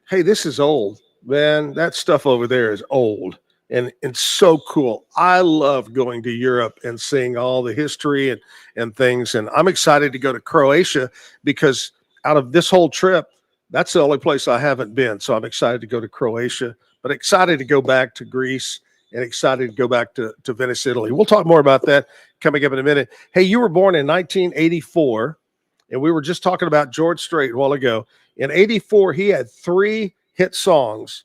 hey, this is old. Man, that stuff over there is old. And it's so cool. I love going to Europe and seeing all the history and things. And I'm excited to go to Croatia because out of this whole trip, that's the only place I haven't been. So I'm excited to go to Croatia, but excited to go back to Greece and excited to go back to Venice, Italy. We'll talk more about that coming up in a minute. Hey, you were born in 1984, and we were just talking about George Strait a while ago. In 84, he had 3 hit songs.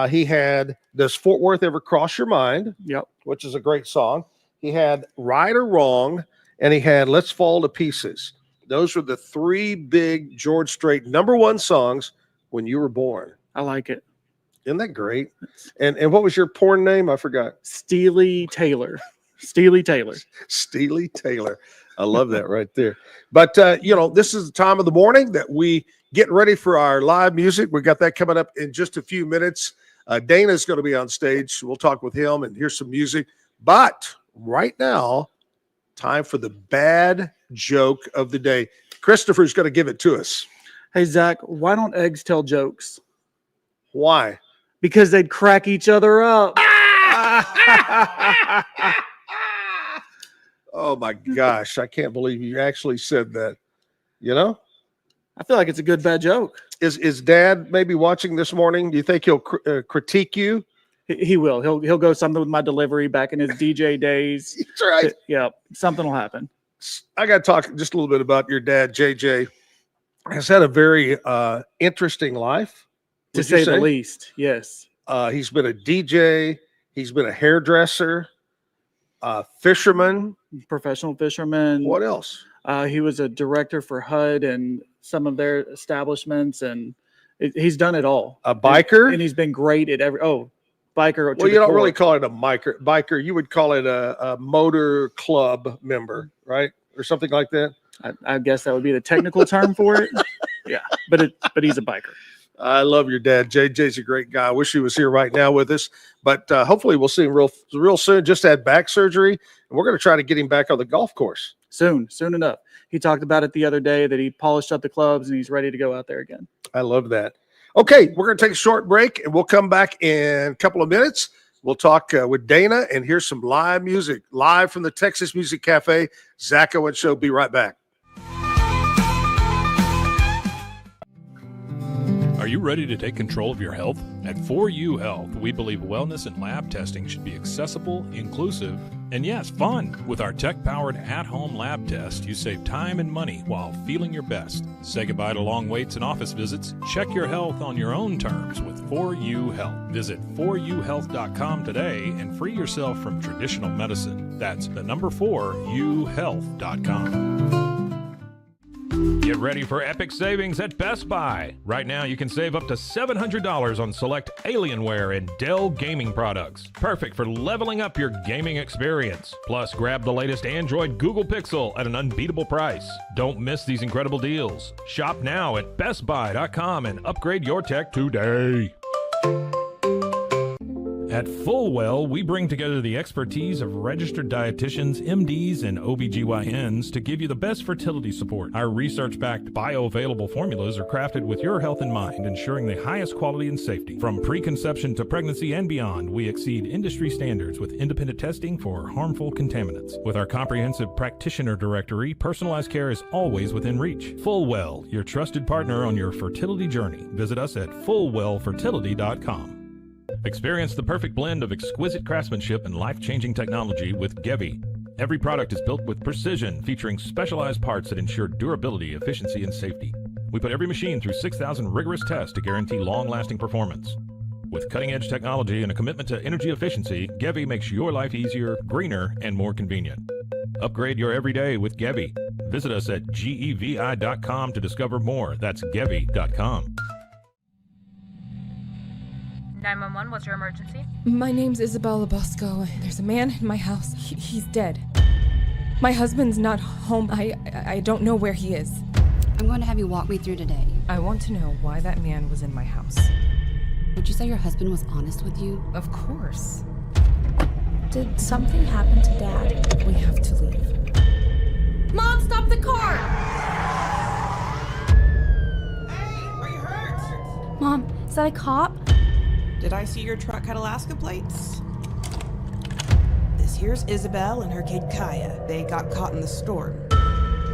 He had Does Fort Worth Ever Cross Your Mind? Yep. Which is a great song. He had Right or Wrong, and he had Let's Fall to Pieces. Those were the 3 big George Strait #1 songs when you were born. I like it. Isn't that great? And what was your porn name? I forgot. Steely Taylor. Steely Taylor. Steely Taylor. I love that right there. But, this is the time of the morning that we get ready for our live music. We got that coming up in just a few minutes. Dana's going to be on stage. We'll talk with him and hear some music. But right now, time for the bad joke of the day. Christopher's going to give it to us. Hey, Zach, why don't eggs tell jokes? Why? Because they'd crack each other up. Oh, my gosh. I can't believe you actually said that. You know? I feel like it's a good bad joke. Is Dad maybe watching this morning? Do you think he'll critique you? He will. He'll go something with my delivery back in his DJ days. That's right. Yeah, something will happen. I got to talk just a little bit about your dad, JJ. Has had a very interesting life, To say the least, yes. He's been a DJ. He's been a hairdresser, fisherman. Professional fisherman. What else? He was a director for HUD and some of their establishments, and he's done it all. A biker? And he's been great at biker. Well, you don't really call it a biker. You would call it a motor club member, right? Or something like that. I guess that would be the technical term for it. Yeah, but he's a biker. I love your dad. JJ's a great guy. I wish he was here right now with us, but hopefully we'll see him real soon. Just had back surgery, and we're going to try to get him back on the golf course soon enough. He talked about it the other day that he polished up the clubs and he's ready to go out there again. I love that. Okay, we're going to take a short break, and we'll come back in a couple of minutes. We'll talk with Dana and hear some live music, live from the Texas Music Cafe. Zack Owen Show. Be right back. Are you ready to take control of your health? At 4U Health, we believe wellness and lab testing should be accessible, inclusive, and yes, fun. With our tech-powered at-home lab test, you save time and money while feeling your best. Say goodbye to long waits and office visits. Check your health on your own terms with 4U Health. Visit 4uhealth.com today and free yourself from traditional medicine. That's the number 4uhealth.com. Get ready for epic savings at Best Buy. Right now, you can save up to $700 on select Alienware and Dell gaming products. Perfect for leveling up your gaming experience. Plus, grab the latest Android Google Pixel at an unbeatable price. Don't miss these incredible deals. Shop now at bestbuy.com and upgrade your tech today. At Fullwell, we bring together the expertise of registered dietitians, MDs, and OBGYNs to give you the best fertility support. Our research-backed bioavailable formulas are crafted with your health in mind, ensuring the highest quality and safety. From preconception to pregnancy and beyond, we exceed industry standards with independent testing for harmful contaminants. With our comprehensive practitioner directory, personalized care is always within reach. Fullwell, your trusted partner on your fertility journey. Visit us at fullwellfertility.com. Experience the perfect blend of exquisite craftsmanship and life-changing technology with Gevi. Every product is built with precision, featuring specialized parts that ensure durability, efficiency, and safety. We put every machine through 6,000 rigorous tests to guarantee long-lasting performance. With cutting-edge technology and a commitment to energy efficiency, Gevi makes your life easier, greener, and more convenient. Upgrade your everyday with Gevi. Visit us at gevi.com to discover more. That's gevi.com. 911, what's your emergency? My name's Isabella Bosco. There's a man in my house. He's dead. My husband's not home. I don't know where he is. I'm going to have you walk me through today. I want to know why that man was in my house. Would you say your husband was honest with you? Of course. Did something happen to Dad? We have to leave. Mom, stop the car! Hey, are you hurt? Mom, is that a cop? Did I see your truck had Alaska plates? This here's Isabel and her kid Kaya. They got caught in the storm.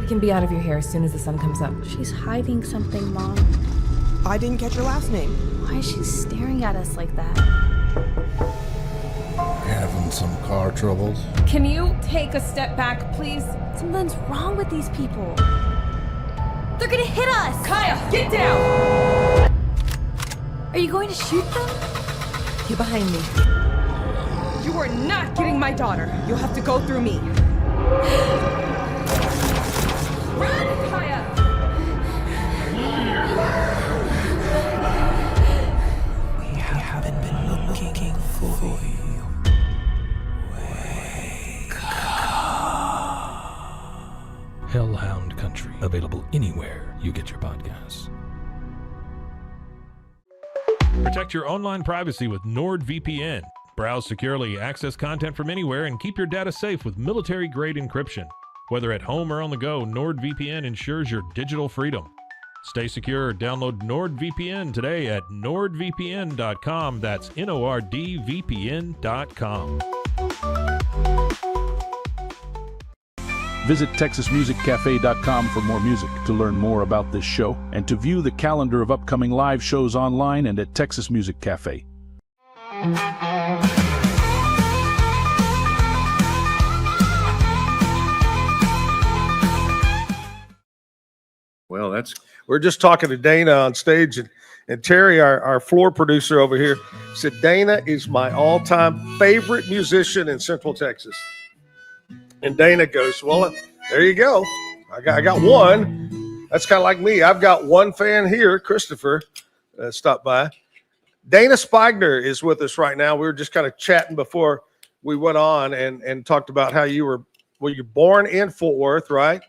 We can be out of your hair as soon as the sun comes up. She's hiding something, Mom. I didn't catch your last name. Why is she staring at us like that? Having some car troubles? Can you take a step back, please? Something's wrong with these people. They're gonna hit us! Kaya, get down! Are you going to shoot them? Get behind me. You are not getting my daughter. You'll have to go through me. Run, Kaya! We haven't been looking for you. Wake up. Hellhound Country, available anywhere you get your podcasts. Protect your online privacy with NordVPN. Browse securely, access content from anywhere, and keep your data safe with military-grade encryption. Whether at home or on the go, NordVPN ensures your digital freedom. Stay secure. Download NordVPN today at nordvpn.com. That's NORDVPN.com. Visit TexasMusicCafe.com for more music, to learn more about this show, and to view the calendar of upcoming live shows online and at Texas Music Cafe. Well, we're just talking to Dana on stage, and Terry, our floor producer over here, said Dana is my all-time favorite musician in Central Texas. And Dana goes, well, there you go. I got one. That's kind of like me. I've got one fan here, Christopher, stopped by. Dana Spigner is with us right now. We were just kind of chatting before we went on and talked about how you're born in Fort Worth, right?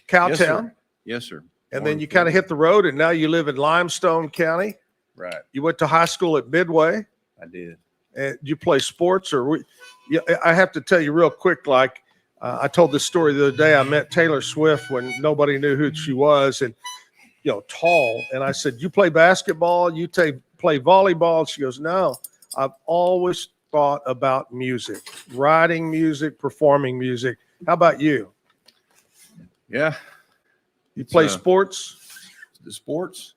Cowtown. Yes, sir. Yes, sir. And then you kind of hit the road, and now you live in Limestone County. Right. You went to high school at Midway. I did. And you play sports, yeah, I have to tell you real quick, like I told this story the other day. I met Taylor Swift when nobody knew who she was, and tall. And I said, "You play basketball? You play volleyball?" She goes, "No, I've always thought about music, writing music, performing music. How about you?" Yeah. You play sports? The sports?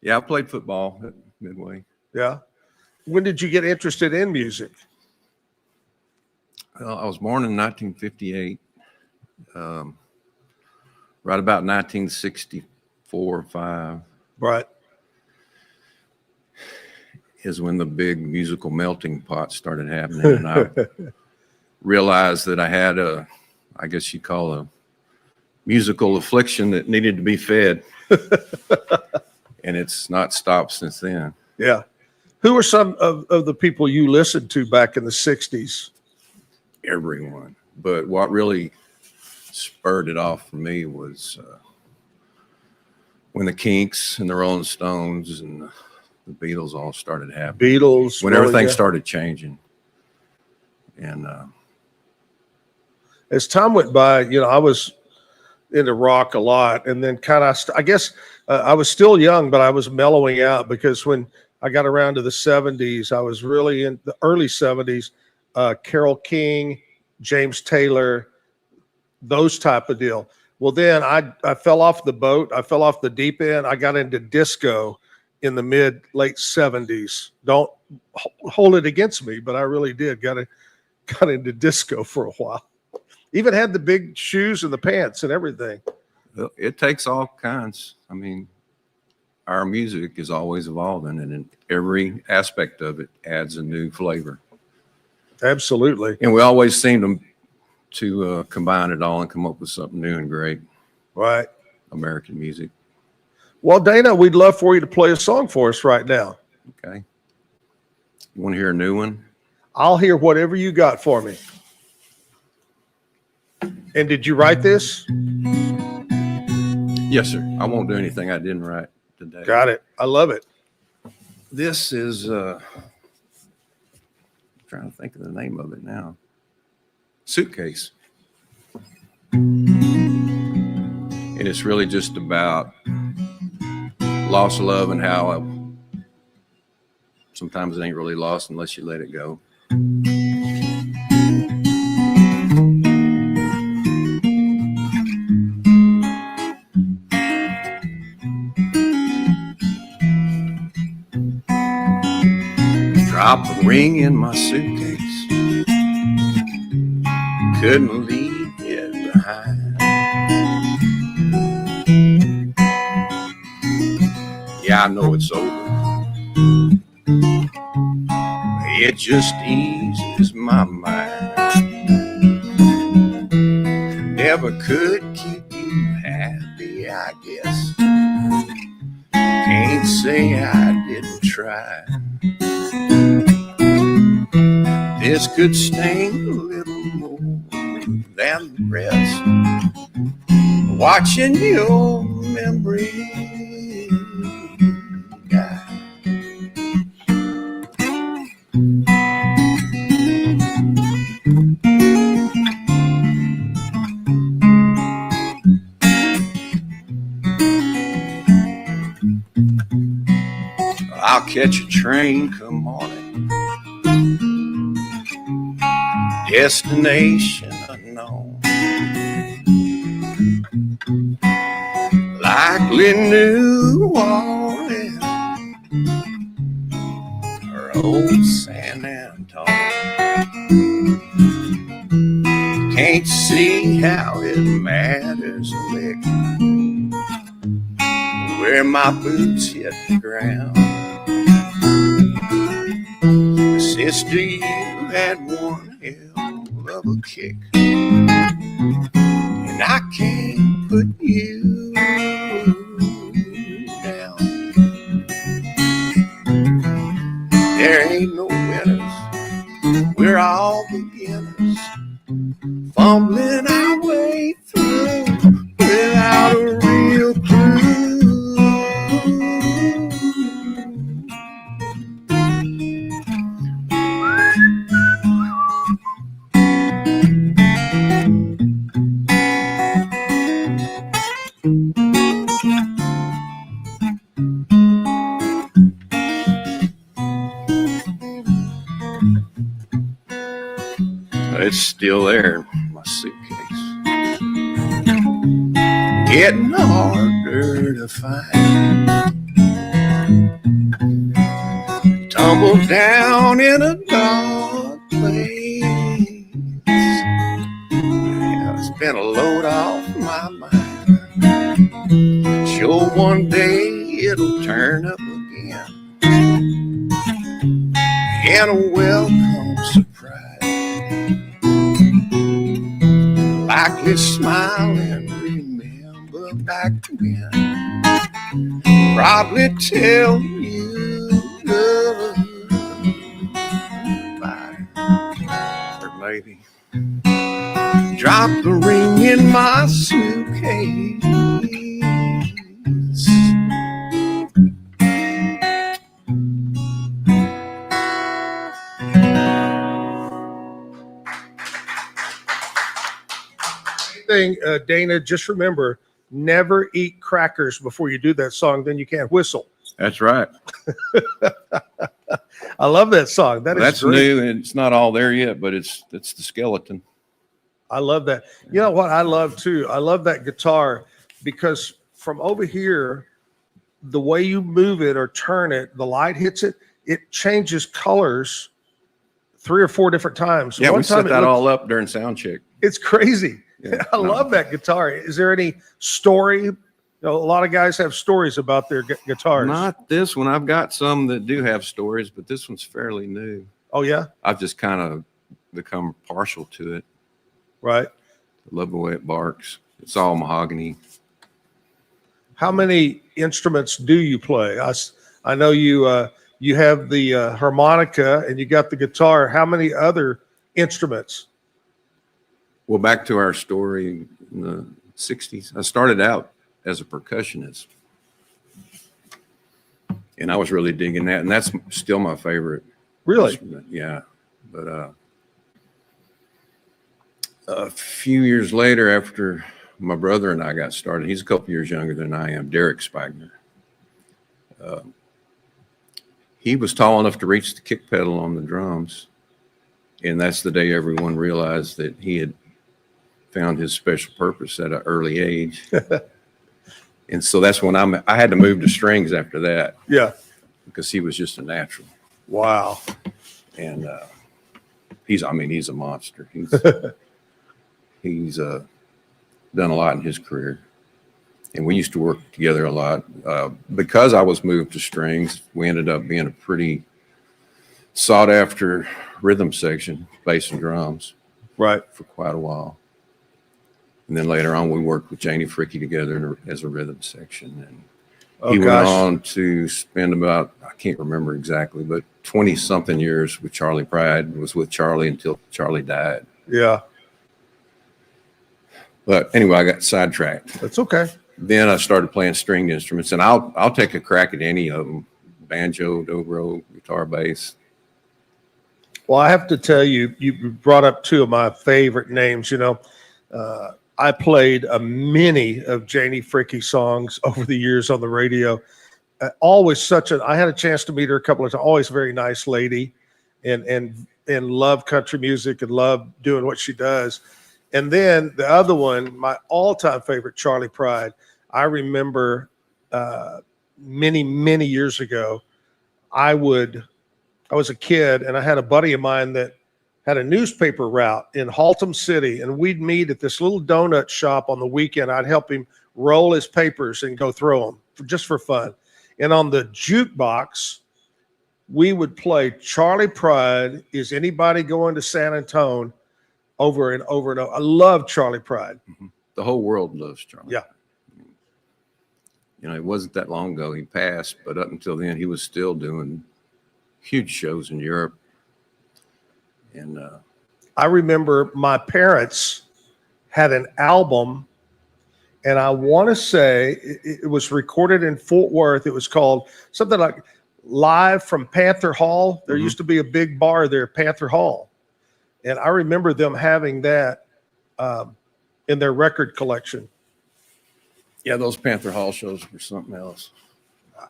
Yeah, I played football at Midway. Yeah. When did you get interested in music? Well, I was born in 1958. Right about 1964 or 5. Right. Is when the big musical melting pot started happening. And I realized that I had I guess you'd call a musical affliction that needed to be fed. And it's not stopped since then. Yeah. Who are some of the people you listened to back in the 60s? Everyone. But what really spurred it off for me was when the Kinks and the Rolling Stones and the Beatles all started happening. Beatles. When everything started changing. And as time went by, I was into rock a lot, and then kind of, I guess I was still young, but I was mellowing out because when I got around to the 70s, I was really in the early 70s, Carole King, James Taylor, those type of deal. Well, then I fell off the boat. I fell off the deep end. I got into disco in the late 70s. Don't hold it against me, but I really did. Got into disco for a while. Even had the big shoes and the pants and everything. Well, it takes all kinds. I mean, our music is always evolving, and in every aspect of it adds a new flavor. Absolutely. And we always seem to combine it all and come up with something new and great. Right. American music. Well, Dana, we'd love for you to play a song for us right now. Okay. You want to hear a new one? I'll hear whatever you got for me. And did you write this? Yes, sir. I won't do anything I didn't write today. Got it. I love it. This is I'm trying to think of the name of it now. Suitcase. And it's really just about lost love and how sometimes it ain't really lost unless you let it go. Drop a ring in my suitcase, couldn't leave it behind. Yeah, I know it's over, it just eases my mind. Never could keep you happy, I guess. Can't say I didn't try. This could sting a little more than the rest. Watching your memory die. I'll catch a train come morning. Destination unknown. Likely New Orleans or old San Antonio. Can't see how it matters a lick where my boots hit the ground. Sister, you had one hell of a kick, and I can't put you down. it's still there in my suitcase. Getting harder to find. Tumbled down in a dark place. Yeah, it's been a load off my mind. Sure, one day it'll turn up again. And a welcome surprise. Likely smiling, remember back when. Probably tell you goodbye. Or maybe drop the ring in my suitcase. Dana, just remember, never eat crackers before you do that song, then you can't whistle. That's right. I love that song. That's great. new, and it's not all there yet, but it's the skeleton. I love that. You know what I love too? I love that guitar because from over here, the way you move it or turn it, the light hits it, it changes colors 3 or 4 different times. Yeah, One we set time that all up during sound check. It's crazy. Yeah, I love that guitar. Is there any story? You know, a lot of guys have stories about their guitars. Not this one. I've got some that do have stories, but this one's fairly new. Oh, yeah? I've just kind of become partial to it. Right. I love the way it barks. It's all mahogany. How many instruments do you play? I know you you have the harmonica and you got the guitar. How many other instruments? Well, back to our story in the 60s. I started out as a percussionist. And I was really digging that. And that's still my favorite. Really? Instrument. Yeah. But a few years later, after my brother and I got started, he's a couple years younger than I am, Derek Spagner. He was tall enough to reach the kick pedal on the drums. And that's the day everyone realized that he had found his special purpose at an early age. And so that's when I had to move to strings after that. Yeah. Because he was just a natural. Wow. And he's a monster. He's done a lot in his career. And we used to work together a lot. Because I was moved to strings, we ended up being a pretty sought after rhythm section, bass and drums. Right. For quite a while. And then later on, we worked with Janie Fricke together as a rhythm section. And he went on to spend about, I can't remember exactly, but 20-something years with Charlie Pride. Was with Charlie until Charlie died. Yeah. But anyway, I got sidetracked. That's okay. Then I started playing stringed instruments, and I'll take a crack at any of them: banjo, dobro, guitar, bass. Well, I have to tell you, you brought up 2 of my favorite names. You know, I played many of Janie Fricke songs over the years on the radio. Always I had a chance to meet her a couple of times. Always a very nice lady, and love country music and love doing what she does. And then the other one, my all-time favorite, Charlie Pride. I remember many, many years ago, I was a kid and I had a buddy of mine that had a newspaper route in Haltom City, and we'd meet at this little donut shop on the weekend. I'd help him roll his papers and go throw them just for fun. And on the jukebox, we would play Charlie Pride, Is Anybody Going to San Antone, over and over and over. I love Charlie Pride. Mm-hmm. The whole world loves Charlie. Yeah. You know, it wasn't that long ago he passed, but up until then, he was still doing huge shows in Europe. And I remember my parents had an album, and I want to say it was recorded in Fort Worth. It was called something like Live from Panther Hall. There used to be a big bar there, Panther Hall. And I remember them having that in their record collection. Yeah, those Panther Hall shows were something else.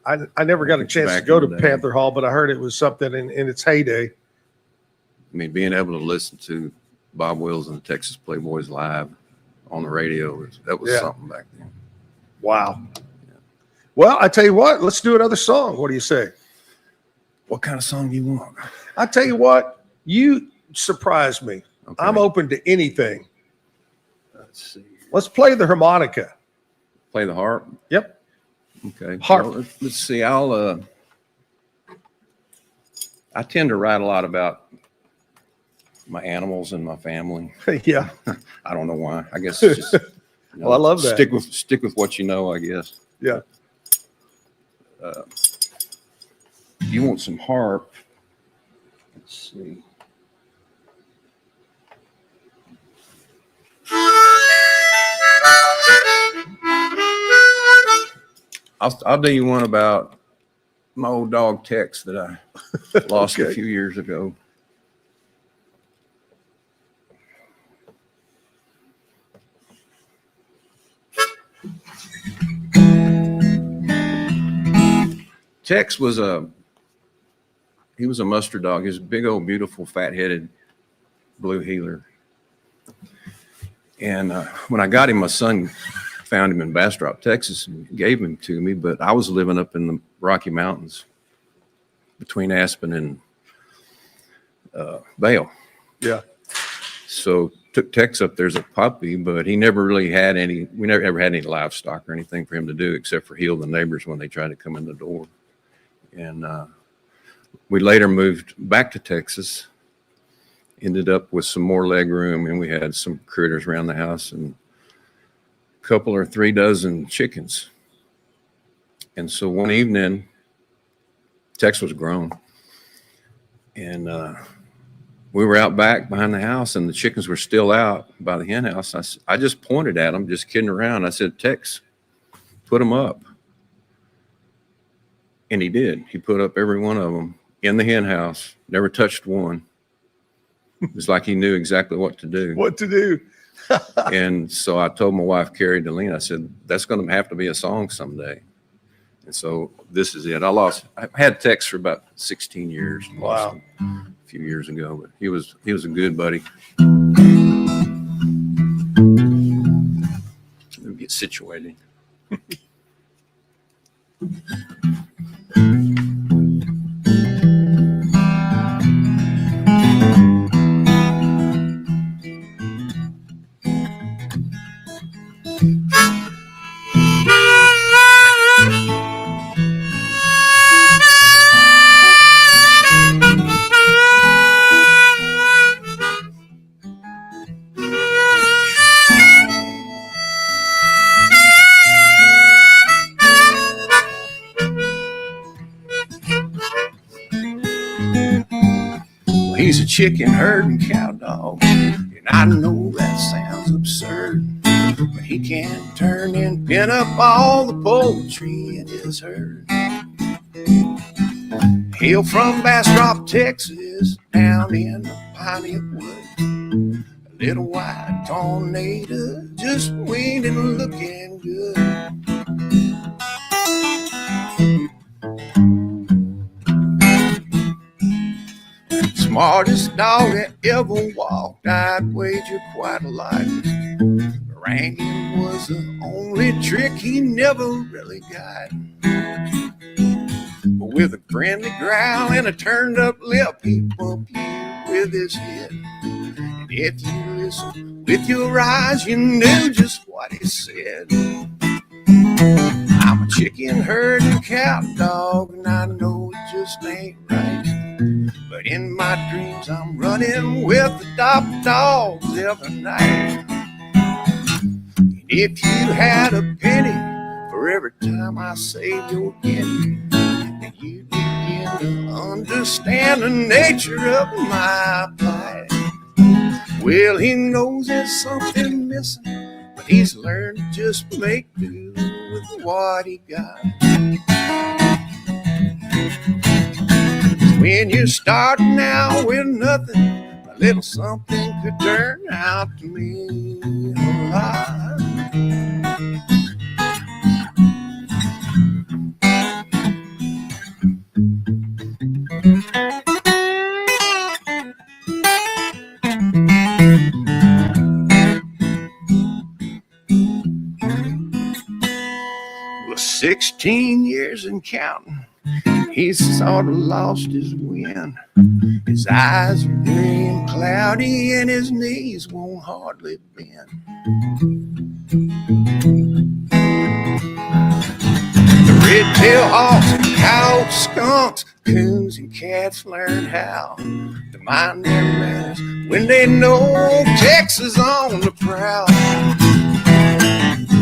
I never got a chance to go to Panther Hall, but I heard it was something in its heyday. I mean, being able to listen to Bob Wills and the Texas Playboys live on the radio. That was something back then. Wow. Well, I tell you what, let's do another song. What do you say? What kind of song do you want? I tell you what, you surprised me. Okay. I'm open to anything. Let's see. Let's play the harmonica. Play the harp? Yep. Okay. Harp. Well, let's see. I tend to write a lot about my animals and my family. Yeah. I don't know why. I guess it's just well, I love that. Stick with what you know, I guess. Yeah. You want some harp? Let's see. I'll do you one about my old dog Tex that I lost a few years ago. Tex was a mustard dog. He was a big old beautiful fat-headed blue heeler. And when I got him, my son found him in Bastrop, Texas, and gave him to me. But I was living up in the Rocky Mountains between Aspen and Vail. Yeah. So took Tex up there as a puppy, but he never really had any. We never ever had any livestock or anything for him to do except for heal the neighbors when they tried to come in the door. And we later moved back to Texas. Ended up with some more leg room, and we had some critters around the house and a couple or 3 dozen chickens. And so one evening, Tex was grown, and we were out back behind the house, and the chickens were still out by the hen house. I just pointed at them, just kidding around. I said, Tex, put them up. And he did. He put up every one of them in the hen house, never touched one. It was like he knew exactly what to do. What to do. And so I told my wife, Carrie Deline, I said, that's going to have to be a song someday. And so this is it. I had Tex for about 16 years. Lost him a few years ago, but he was a good buddy. Let me get situated. He's a chicken herding cow dog, and I know that sounds absurd, but he can turn and pin up all the poultry in his herd. Hail from Bastrop, Texas, down in the piney wood. A little white tornado just winged and looking good. Smartest dog that ever walked, I'd wager quite a lot. Wrangling was the only trick he never really got. But with a friendly growl and a turned up lip, he bumped you with his head. And if you listened with your eyes, you knew just what he said. I'm a chicken herding cow dog, and I know it just ain't right. But in my dreams, I'm running with the top dogs every night. And if you had a penny for every time I save your guinea, then you begin to understand the nature of my plight. Well, he knows there's something missing, but he's learned to just make do with what he got. When you're starting out with nothing, a little something could turn out to mean a lot. 16 years and counting. He's sort of lost his wind. His eyes are gray and cloudy, and his knees won't hardly bend. The red-tailed hawks, coyotes, skunks, coons, and cats learn how to mind their manners when they know Texas on the prowl.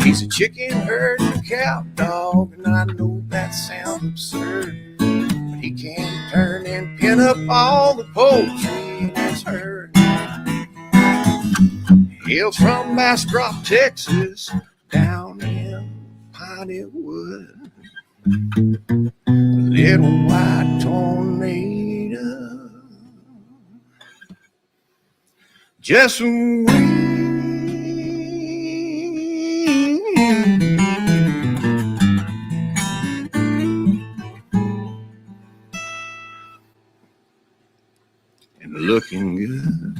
He's a chicken herding a cow dog, and I know that sounds absurd, but he can turn and pin up all the poultry that's heard. Hails from Bastrop, Texas, down in Piney Wood. Little white tornado, just wait. And looking good.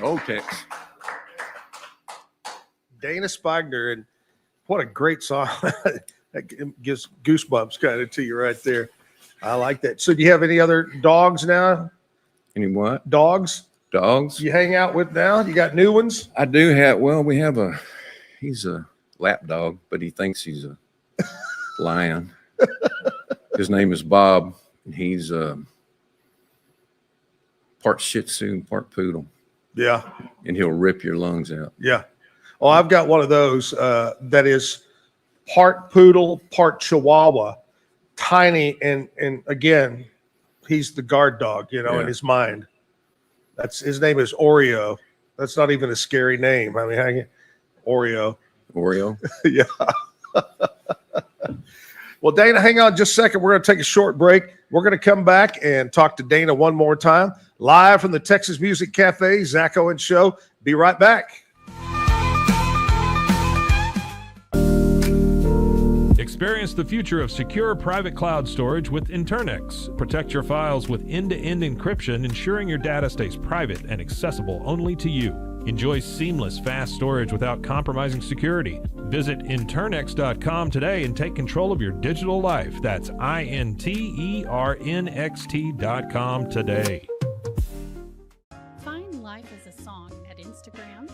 Oh, Tex. Dana Spigner, and what a great song. That gives goosebumps kind of to you right there. I like that. So do you have any other dogs now? Any what? Dogs? Dogs? You hang out with now? You got new ones? I do have, well, we have he's a lap dog, but he thinks he's a lion. His name is Bob, and he's part Shih Tzu and part Poodle. Yeah. And he'll rip your lungs out. Yeah. Oh, I've got one of those that is part poodle, part Chihuahua, tiny, and again, he's the guard dog, in his mind. His name is Oreo. That's not even a scary name. I mean, Oreo. Oreo? Yeah. Well, Dana, hang on just a second. We're going to take a short break. We're going to come back and talk to Dana one more time. Live from the Texas Music Cafe, Zack Owen Show. Be right back. Experience the future of secure private cloud storage with Internex. Protect your files with end-to-end encryption, ensuring your data stays private and accessible only to you. Enjoy seamless, fast storage without compromising security. Visit Internex.com today and take control of your digital life. That's INTERNXT.com today. Find Life as a Song at Instagram,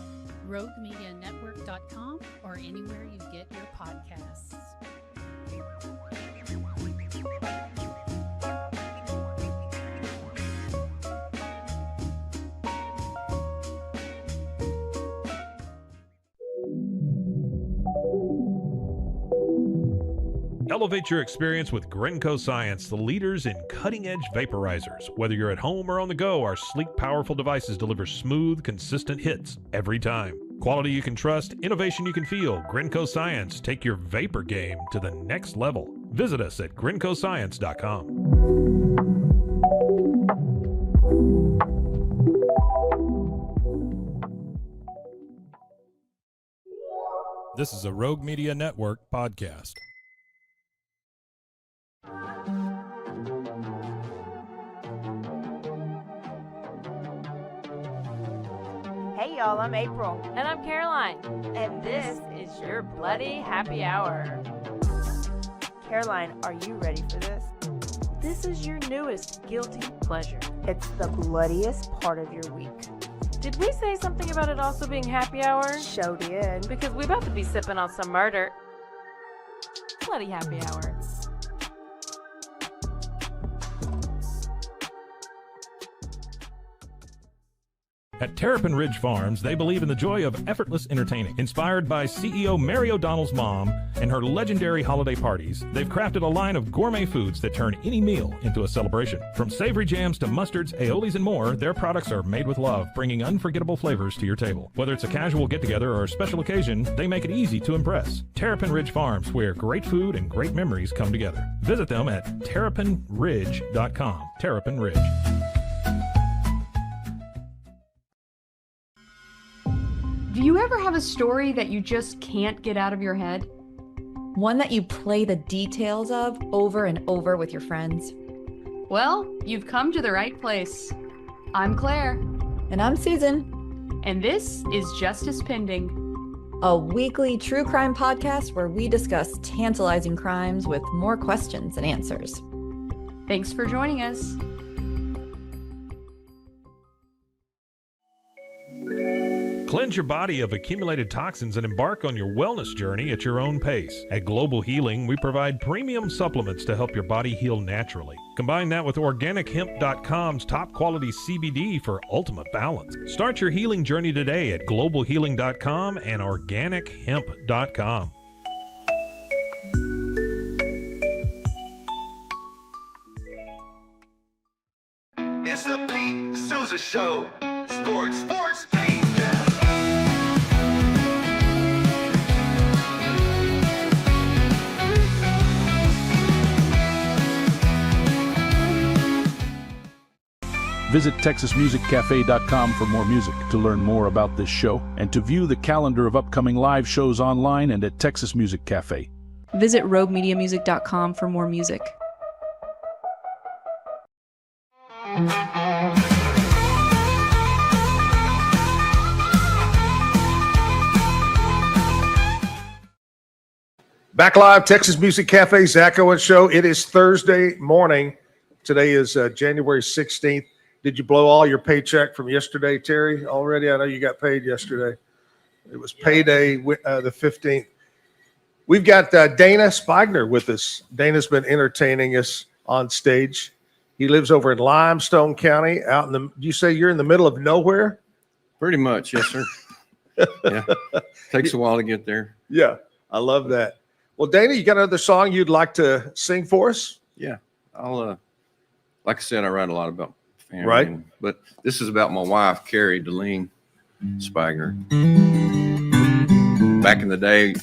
RogueMediaNetwork.com, or anywhere you get your podcasts. Elevate your experience with Grenco Science, the leaders in cutting-edge vaporizers. Whether you're at home or on the go, our sleek, powerful devices deliver smooth, consistent hits every time. Quality you can trust, innovation you can feel. Grenco Science, take your vapor game to the next level. Visit us at GrencoScience.com. This is a Rogue Media Network podcast. Hey y'all, I'm April. And I'm Caroline. And this is your Bloody Happy Hour. Caroline, are you ready for this? This is your newest guilty pleasure. It's the bloodiest part of your week. Did we say something about it also being happy hour? Show did. Because we about to be sipping on some murder. Bloody Happy Hour. At Terrapin Ridge Farms, they believe in the joy of effortless entertaining. Inspired by CEO Mary O'Donnell's mom and her legendary holiday parties, they've crafted a line of gourmet foods that turn any meal into a celebration. From savory jams to mustards, aiolis, and more, their products are made with love, bringing unforgettable flavors to your table. Whether it's a casual get-together or a special occasion, they make it easy to impress. Terrapin Ridge Farms, where great food and great memories come together. Visit them at terrapinridge.com. Terrapin Ridge. Do you ever have a story that you just can't get out of your head? One that you play the details of over and over with your friends? Well, you've come to the right place. I'm Claire. And I'm Susan. And this is Justice Pending, a weekly true crime podcast where we discuss tantalizing crimes with more questions than answers. Thanks for joining us. Cleanse your body of accumulated toxins and embark on your wellness journey at your own pace. At Global Healing, we provide premium supplements to help your body heal naturally. Combine that with OrganicHemp.com's top quality CBD for ultimate balance. Start your healing journey today at GlobalHealing.com and OrganicHemp.com. It's the Pete Souza Show. Sports, Pete. Visit TexasMusicCafe.com for more music, to learn more about this show, and to view the calendar of upcoming live shows online and at Texas Music Cafe. Visit RogueMediaMusic.com for more music. Back live, Texas Music Cafe, Zack Owen Show. It is Thursday morning. Today is January 16th. Did you blow all your paycheck from yesterday, Terry, already? I know you got paid yesterday. It was payday the 15th. We've got Dana Spigner with us. Dana's been entertaining us on stage. He lives over in Limestone County, out in the, you say you're in the middle of nowhere? Pretty much, yes, sir. Yeah, takes a while to get there. Yeah, I love that. Well, Dana, you got another song you'd like to sing for us? Yeah, I'll, like I said, I write a lot about family. Right. But this is about my wife, Carrie Deline Spigner. Back in the day,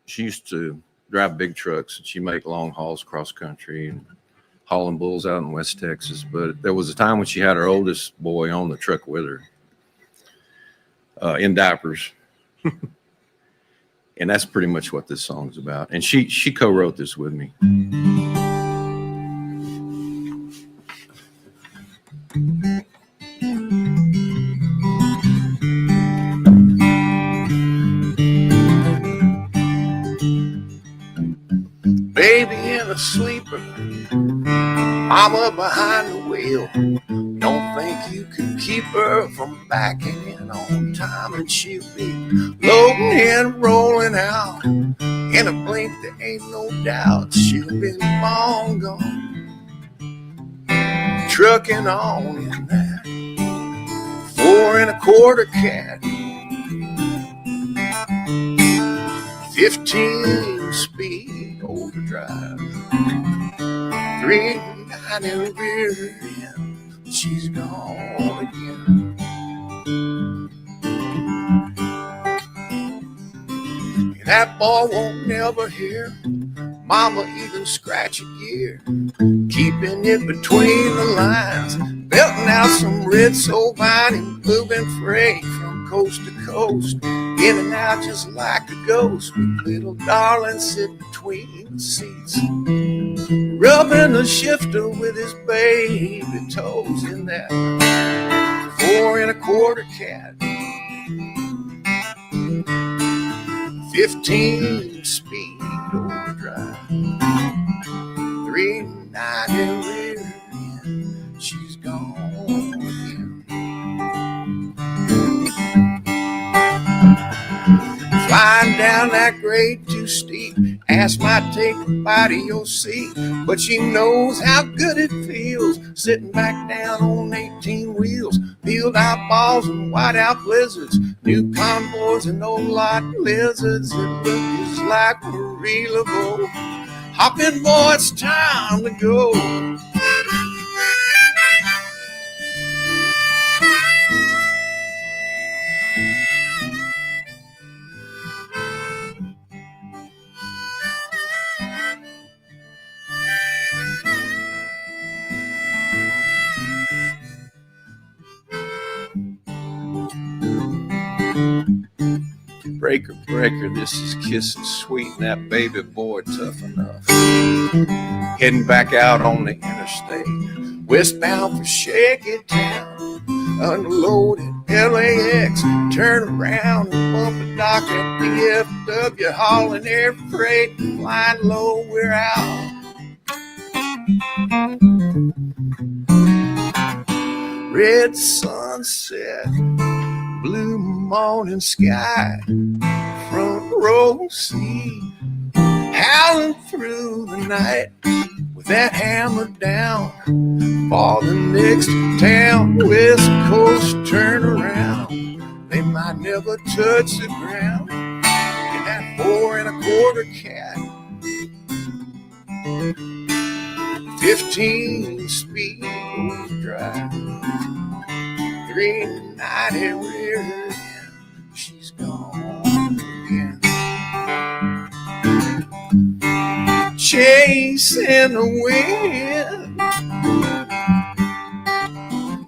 she used to drive big trucks, and she'd make long hauls cross country and hauling bulls out in West Texas. But there was a time when she had her oldest boy on the truck with her in diapers. And that's pretty much what this song's about. And she co-wrote this with me. Baby in a sleeper, mama behind the wheel. Don't think you can keep her from backing in on time, and she'll be loading and rolling out in a blink. There ain't no doubt she'll be long gone, trucking on in that 4 1/4 cat, 15 speed overdrive, 390 rear end. She's gone again. And that boy won't never hear mama even scratch a gear, keeping it between the lines, belting out some red soul vine and moving freight from coast to coast, in and out just like a ghost, with little darling sit between the seats, rubbing the shifter with his baby toes in that 4 1/4 cat, 15 speed overdrive, 390 rear end. She's gone again. Flying down that grade too steep, ass might take a bite of your seat, but she knows how good it feels sitting back down on 18 wheels, peeled eyeballs and whiteout blizzards, new convoys and old lot lizards that look just like a reel of old. Hop in, boy, it's time to go. breaker, breaker. This is kissing sweet, and that baby boy tough enough. Heading back out on the interstate, westbound for Shaky Town. Unloaded LAX, turn around and bump a dock at DFW, hauling air freight, flying low, we're out. Red sunset, blue morning sky, front row seat, howling through the night with that hammer down for the next town. West Coast turn around, they might never touch the ground in that 4 1/4 cat. 15 speed overdrive, 390 rear end, she's gone again. Chasing the wind,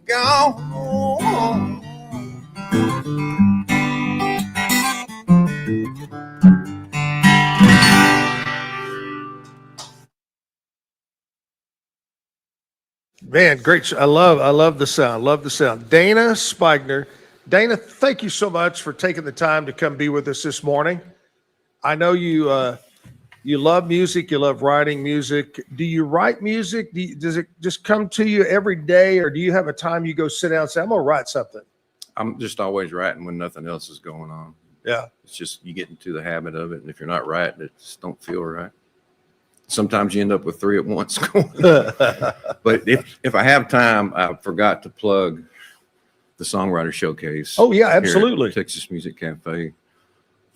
gone. Man, great. I love the sound. Love the sound. Dana Spigner. Dana, thank you so much for taking the time to come be with us this morning. I know you you love music. You love writing music. Do you write music? Does it just come to you every day, or do you have a time you go sit down and say, I'm going to write something? I'm just always writing when nothing else is going on. Yeah. It's just you get into the habit of it, and if you're not writing, it just don't feel right. Sometimes you end up with 3 at once going. But if I have time, I forgot to plug the Songwriter Showcase. Oh, yeah, here at absolutely. Texas Music Cafe.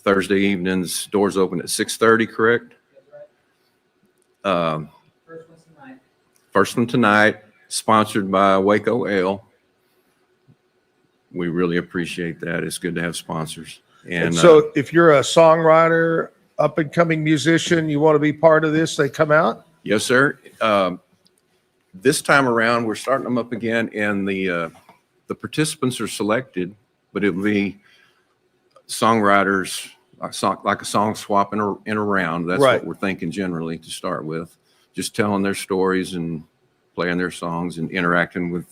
Thursday evenings, doors open at 6:30, correct? First one tonight, sponsored by Waco Ale. We really appreciate that. It's good to have sponsors. And so if you're a songwriter, up and coming musician, you want to be part of this, they come out? Yes, sir. This time around, we're starting them up again, and the participants are selected, but it'll be songwriters, like a song swap in a round. That's Right. what we're thinking generally to start with. Just telling their stories and playing their songs and interacting with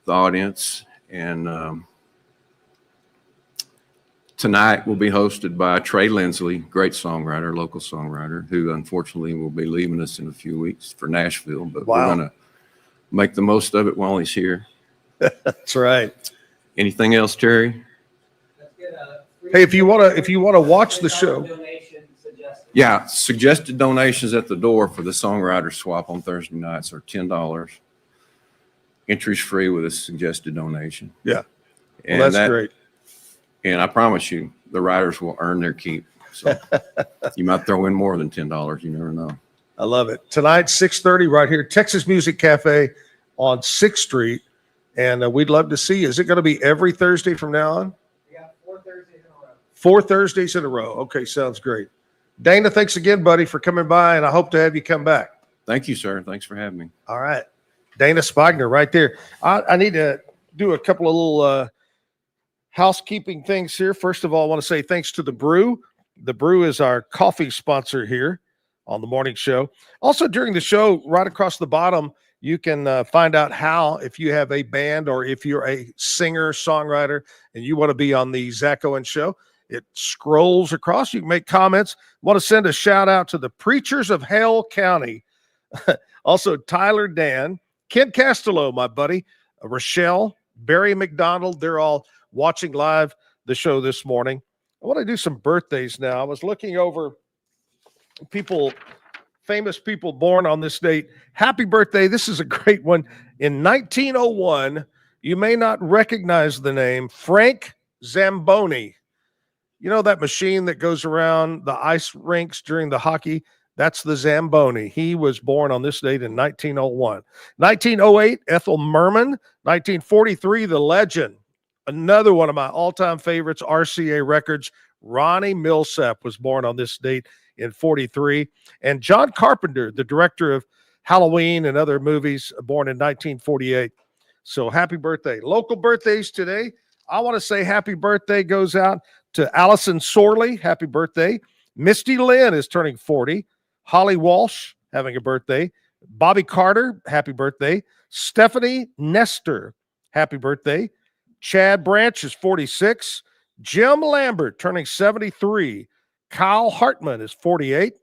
the audience. And tonight will be hosted by Trey Lindsley, great songwriter, local songwriter, who unfortunately will be leaving us in a few weeks for Nashville. But Wow. we're going to make the most of it while he's here. That's right. Anything else, Terry? Hey, if you want to watch the show, Yeah, suggested donations at the door for the songwriter swap on Thursday nights are $10. Entries free with a suggested donation. Yeah. And Well, that's great. And I promise you, the writers will earn their keep. So you might throw in more than $10. You never know. I love it. Tonight, 6:30, right here, Texas Music Cafe on 6th Street. And we'd love to see you. Is it going to be every Thursday from now on? We got 4 Thursdays in a row. 4 Thursdays in a row. Okay, sounds great. Dana, thanks again, buddy, for coming by, and I hope to have you come back. Thank you, sir. Thanks for having me. All right. Dana Spigner right there. I need to do a couple of little housekeeping things here. First of all, I want to say thanks to The Brew. The Brew is our coffee sponsor here on the morning show. Also, during the show, right across the bottom, you can find out how, if you have a band or if you're a singer, songwriter, and you want to be on the Zack Owen show, it scrolls across. You can make comments. Want to send a shout out to the Preachers of Hell County. Also, Tyler Dan, Ken Castello, my buddy, Rochelle, Barry McDonald. They're all watching live the show this morning. I want to do some birthdays now. I was looking over people, famous people born on this date. Happy birthday. This is a great one. In 1901, you may not recognize the name Frank Zamboni. You know that machine that goes around the ice rinks during the hockey? That's the Zamboni. He was born on this date in 1901. 1908, Ethel Merman. 1943, The Legend. Another one of my all-time favorites, RCA Records. Ronnie Millsap was born on this date in 43. And John Carpenter, the director of Halloween and other movies, born in 1948. So happy birthday. Local birthdays today. I want to say happy birthday goes out To Allison Sorley, happy birthday. Misty Lynn is turning 40. Holly Walsh having a birthday. Bobby Carter, happy birthday. Stephanie Nestor, happy birthday. Chad Branch is 46. Jim Lambert turning 73. Kyle Hartman is 48.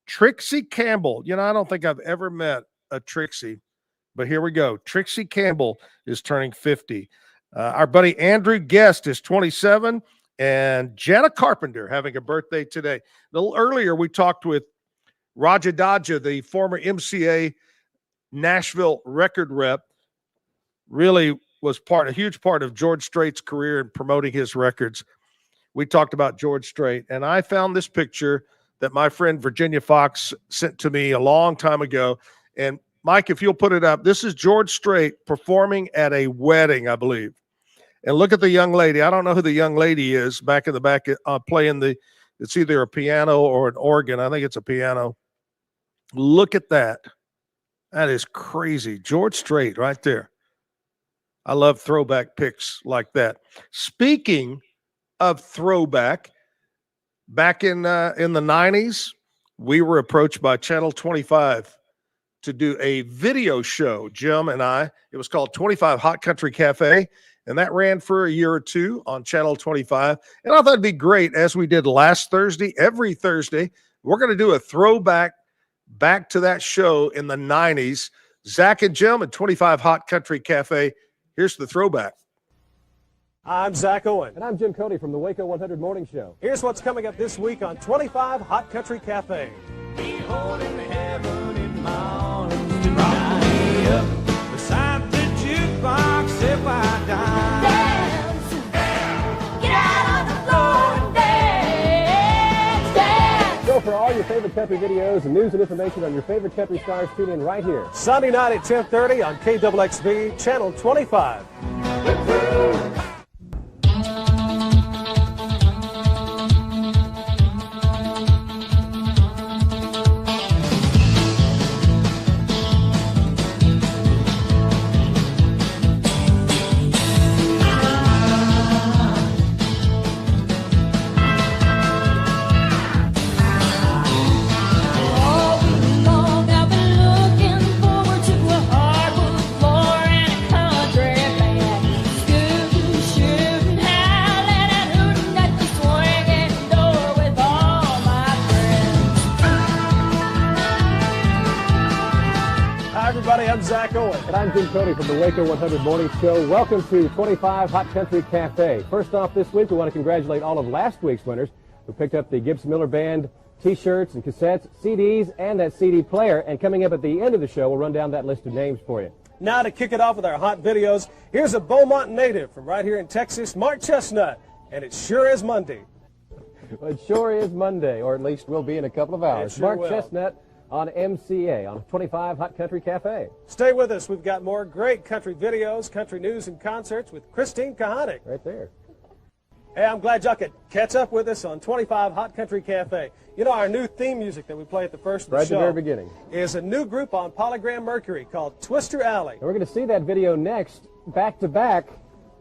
Trixie Campbell. You know, I don't think I've ever met a Trixie, but here we go. Trixie Campbell is turning 50. Our buddy Andrew Guest is 27. And Jenna Carpenter having a birthday today. A little earlier, we talked with Raja Daja, the former MCA Nashville record rep. Really was a huge part of George Strait's career in promoting his records. We talked about George Strait, and I found this picture that my friend Virginia Fox sent to me a long time ago. And Mike, if you'll put it up, this is George Strait performing at a wedding, I believe. And look at the young lady. I don't know who the young lady is back in the back playing it's either a piano or an organ. I think it's a piano. Look at that. That is crazy. George Strait right there. I love throwback pics like that. Speaking of throwback, back in the 90s, we were approached by Channel 25 to do a video show, Jim and I. It was called 25 Hot Country Cafe. And that ran for a year or two on Channel 25. And I thought it'd be great, as we did last Thursday, every Thursday, we're going to do a throwback back to that show in the 90s. Zack and Jim at 25 Hot Country Cafe. Here's the throwback. I'm Zack Owen. And I'm Jim Cody from the Waco 100 Morning Show. Here's what's coming up this week on 25 Hot Country Cafe. Beholding heaven in my arms tonight. Beside the jukebox if I die. Dance, get out on the floor and dance, dance. So for all your favorite country videos and news and information on your favorite country stars, tune in right here. Sunday night at 10:30 on KXXB, Channel 25. I'm Zack Owen. And I'm Jim Cody from the Waco 100 Morning Show. Welcome to 25 Hot Country Cafe. First off this week, we want to congratulate all of last week's winners who picked up the Gibson Miller Band T-shirts and cassettes, CDs, and that CD player. And coming up at the end of the show, we'll run down that list of names for you. Now to kick it off with our hot videos, here's a Beaumont native from right here in Texas, Mark Chestnut. And it sure is Monday. Well, it sure is Monday, or at least will be in a couple of hours. Sure Mark will. Chestnut on MCA on 25 Hot Country Cafe. Stay with us. We've got more great country videos, country news, and concerts with Christine Kahanick. Right there. Hey, I'm glad y'all could catch up with us on 25 Hot Country Cafe. You know, our new theme music that we play at the first of the Right at show the very beginning. is a new group on Polygram Mercury called Twister Alley. And we're going to see that video next, back to back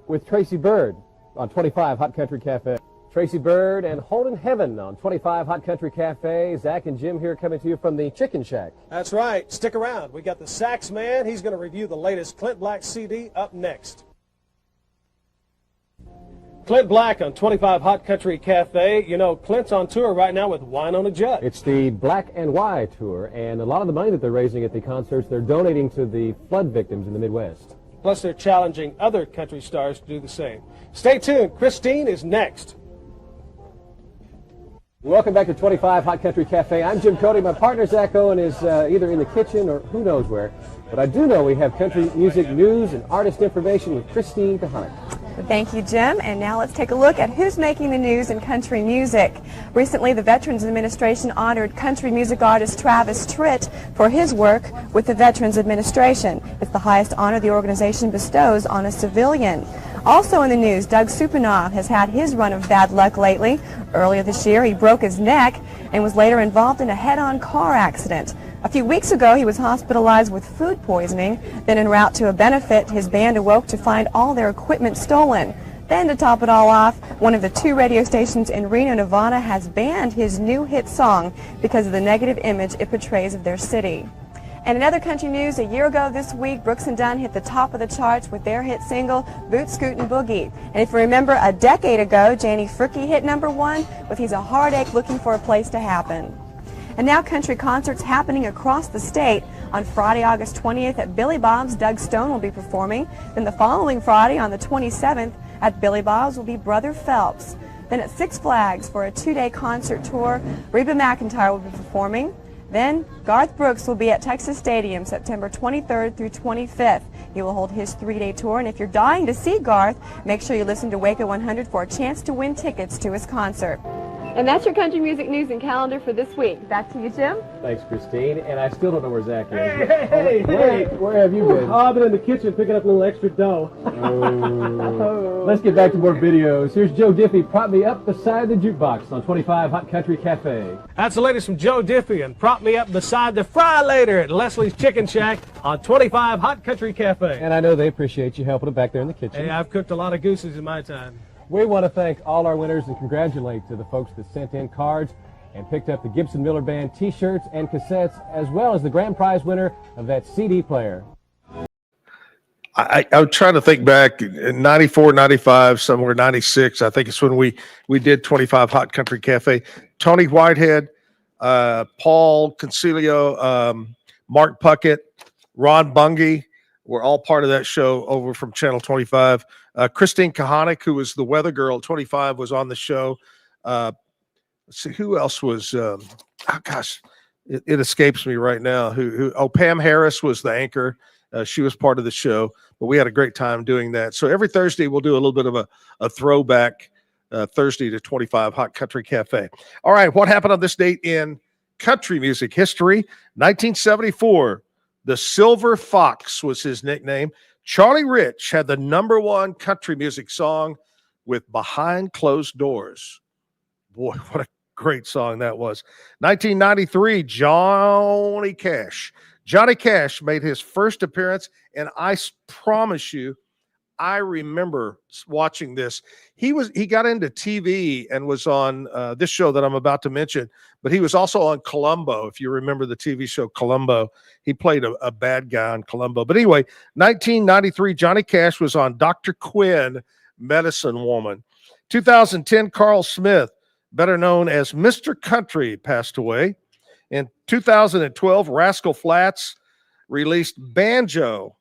with Tracy Byrd on 25 Hot Country Cafe. Tracy Byrd and Holden Heaven on 25 Hot Country Cafe. Zack and Jim here coming to you from the Chicken Shack. That's right. Stick around. We got the Sax Man. He's going to review the latest Clint Black CD up next. Clint Black on 25 Hot Country Cafe. You know, Clint's on tour right now with Wynonna Judd. It's the Black and White tour, and a lot of the money that they're raising at the concerts, they're donating to the flood victims in the Midwest. Plus, they're challenging other country stars to do the same. Stay tuned. Christine is next. Welcome back to 25 Hot Country Cafe. I'm Jim Cody. My partner, Zack Owen, is either in the kitchen or who knows where. But I do know we have country music news and artist information with Christine Kahanick. Thank you, Jim. And now let's take a look at who's making the news in country music. Recently, the Veterans Administration honored country music artist Travis Tritt for his work with the Veterans Administration. It's the highest honor the organization bestows on a civilian. Also in the news, Doug Supanoff has had his run of bad luck lately. Earlier this year, he broke his neck and was later involved in a head-on car accident. A few weeks ago, he was hospitalized with food poisoning. Then en route to a benefit, his band awoke to find all their equipment stolen. Then to top it all off, one of the 2 radio stations in Reno, Nevada has banned his new hit song because of the negative image it portrays of their city. And in other country news, a year ago this week, Brooks and Dunn hit the top of the charts with their hit single, Boot Scootin' Boogie. And if you remember, a decade ago, Janie Fricke hit #1 with He's a Heartache Looking for a Place to Happen. And now country concerts happening across the state. On Friday, August 20th at Billy Bob's, Doug Stone will be performing. Then the following Friday, on the 27th, at Billy Bob's will be Brother Phelps. Then at Six Flags for a 2-day concert tour, Reba McEntire will be performing. Then Garth Brooks will be at Texas Stadium September 23rd through 25th. He will hold his 3-day tour, and if you're dying to see Garth, make sure you listen to Waco 100 for a chance to win tickets to his concert. And that's your country music news and calendar for this week. Back to you, Jim. Thanks, Christine. And I still don't know where Zack is. Hey, Where have you been? Oh, I've been in the kitchen picking up a little extra dough. Let's get back to more videos. Here's Joe Diffie, Prop Me Up Beside the Jukebox on 25 Hot Country Cafe. That's the latest from Joe Diffie and Prop Me Up Beside the Fry Later at Leslie's Chicken Shack on 25 Hot Country Cafe. And I know they appreciate you helping them back there in the kitchen. Hey, I've cooked a lot of gooses in my time. We want to thank all our winners and congratulate to the folks that sent in cards and picked up the Gibson Miller Band t-shirts and cassettes, as well as the grand prize winner of that CD player. I'm trying to think back in 94, 95, somewhere 96. I think it's when we did 25 Hot Country Cafe. Tony Whitehead, Paul Concilio, Mark Puckett, Ron Bungie were all part of that show over from Channel 25. Christine Kahanic, who was the weather girl at 25, was on the show. Let's see, who else was, it escapes me right now. Pam Harris was the anchor. She was part of the show, but we had a great time doing that. So every Thursday, we'll do a little bit of a throwback Thursday to 25 Hot Country Cafe. All right, what happened on this date in country music history? 1974, the Silver Fox was his nickname. Charlie Rich had the #1 country music song with Behind Closed Doors. Boy, what a great song that was. 1993, Johnny Cash. Johnny Cash made his first appearance, and I promise you, I remember watching this. He got into TV and was on this show that I'm about to mention, but he was also on Columbo. If you remember the TV show Columbo, he played a bad guy on Columbo. But anyway, 1993, Johnny Cash was on Dr. Quinn, Medicine Woman. 2010, Carl Smith, better known as Mr. Country, passed away. In 2012, Rascal Flatts released Banjo.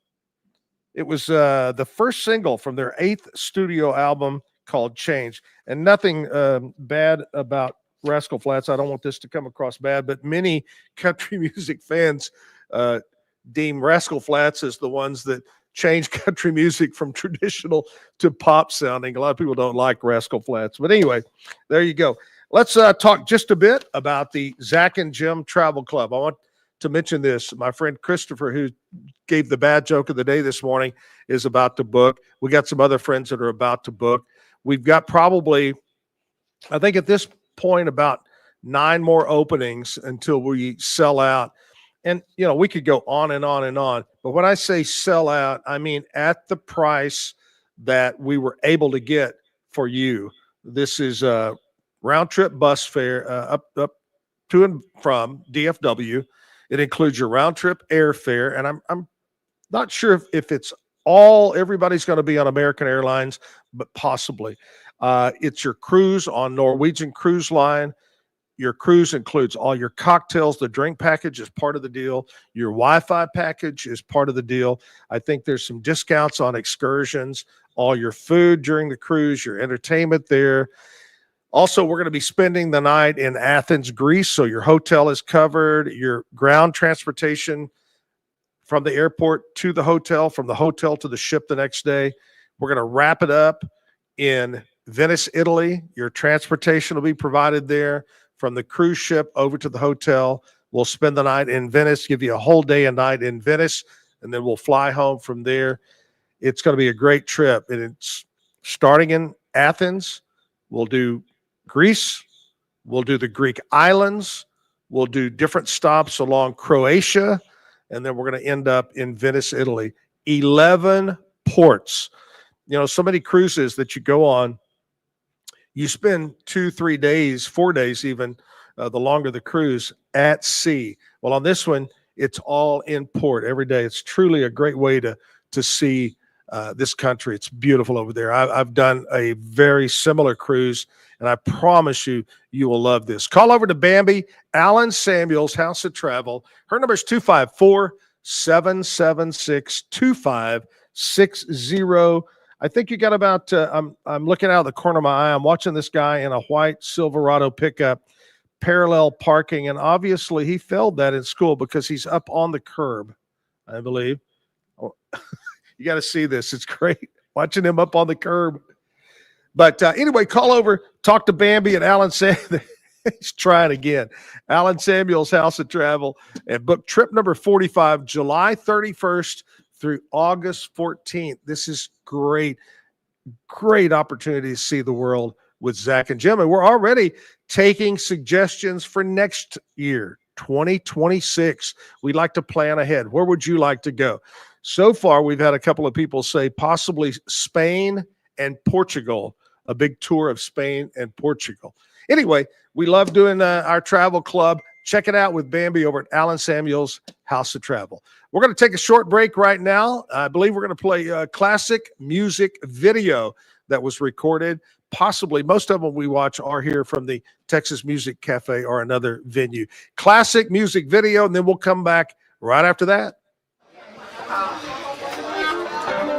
It was the first single from their 8th studio album called Change. And nothing bad about Rascal Flatts. I don't want this to come across bad, but many country music fans deem Rascal Flatts as the ones that changed country music from traditional to pop sounding. A lot of people don't like Rascal Flatts. But anyway, there you go. Let's talk just a bit about the Zack and Jim Travel Club. I want to mention this. My friend Christopher, who gave the bad joke of the day this morning, is about to book. We got some other friends that are about to book. We've got probably, I think at this point, about 9 more openings until we sell out. And, you know, we could go on and on and on. But when I say sell out, I mean at the price that we were able to get for you. This is a round trip bus fare up to and from DFW. It includes your round trip airfare. And I'm not sure if it's everybody's going to be on American Airlines, but possibly. It's your cruise on Norwegian Cruise Line. Your cruise includes all your cocktails. The drink package is part of the deal. Your Wi-Fi package is part of the deal. I think there's some discounts on excursions, all your food during the cruise, your entertainment there. Also, we're going to be spending the night in Athens, Greece, so your hotel is covered, your ground transportation from the airport to the hotel, from the hotel to the ship the next day. We're going to wrap it up in Venice, Italy. Your transportation will be provided there from the cruise ship over to the hotel. We'll spend the night in Venice, give you a whole day and night in Venice, and then we'll fly home from there. It's going to be a great trip. And it's starting in Athens. We'll do Greece. We'll do the Greek islands. We'll do different stops along Croatia. And then we're going to end up in Venice, Italy. 11 ports. so many cruises that you go on, you spend 2, 3 days, 4 days even, the longer the cruise, at sea. Well, on this one, it's all in port every day. It's truly a great way to see this country. It's beautiful over there. I've done a very similar cruise, and I promise you, you will love this. Call over to Bambi, Alan Samuels, House of Travel. Her number is 254-776-2560. I think you got about, I'm looking out of the corner of my eye. I'm watching this guy in a white Silverado pickup, parallel parking, and obviously he failed that in school because he's up on the curb, I believe. Oh, you got to see this. It's great watching him up on the curb. But anyway, call over, talk to Bambi and Alan Samuels. He's trying again. Alan Samuels, House of Travel, and book trip number 45, July 31st through August 14th. This is great opportunity to see the world with Zack and Jim. And we're already taking suggestions for next year, 2026. We'd like to plan ahead. Where would you like to go? So far, we've had a couple of people say possibly Spain and Portugal, a big tour of Spain and Portugal. Anyway, we love doing our travel club. Check it out with Bambi over at Alan Samuels, House of Travel. We're going to take a short break right now. I believe we're going to play a classic music video that was recorded. Possibly most of them we watch are here from the Texas Music Cafe or another venue. Classic music video, and then we'll come back right after that. Better off without him.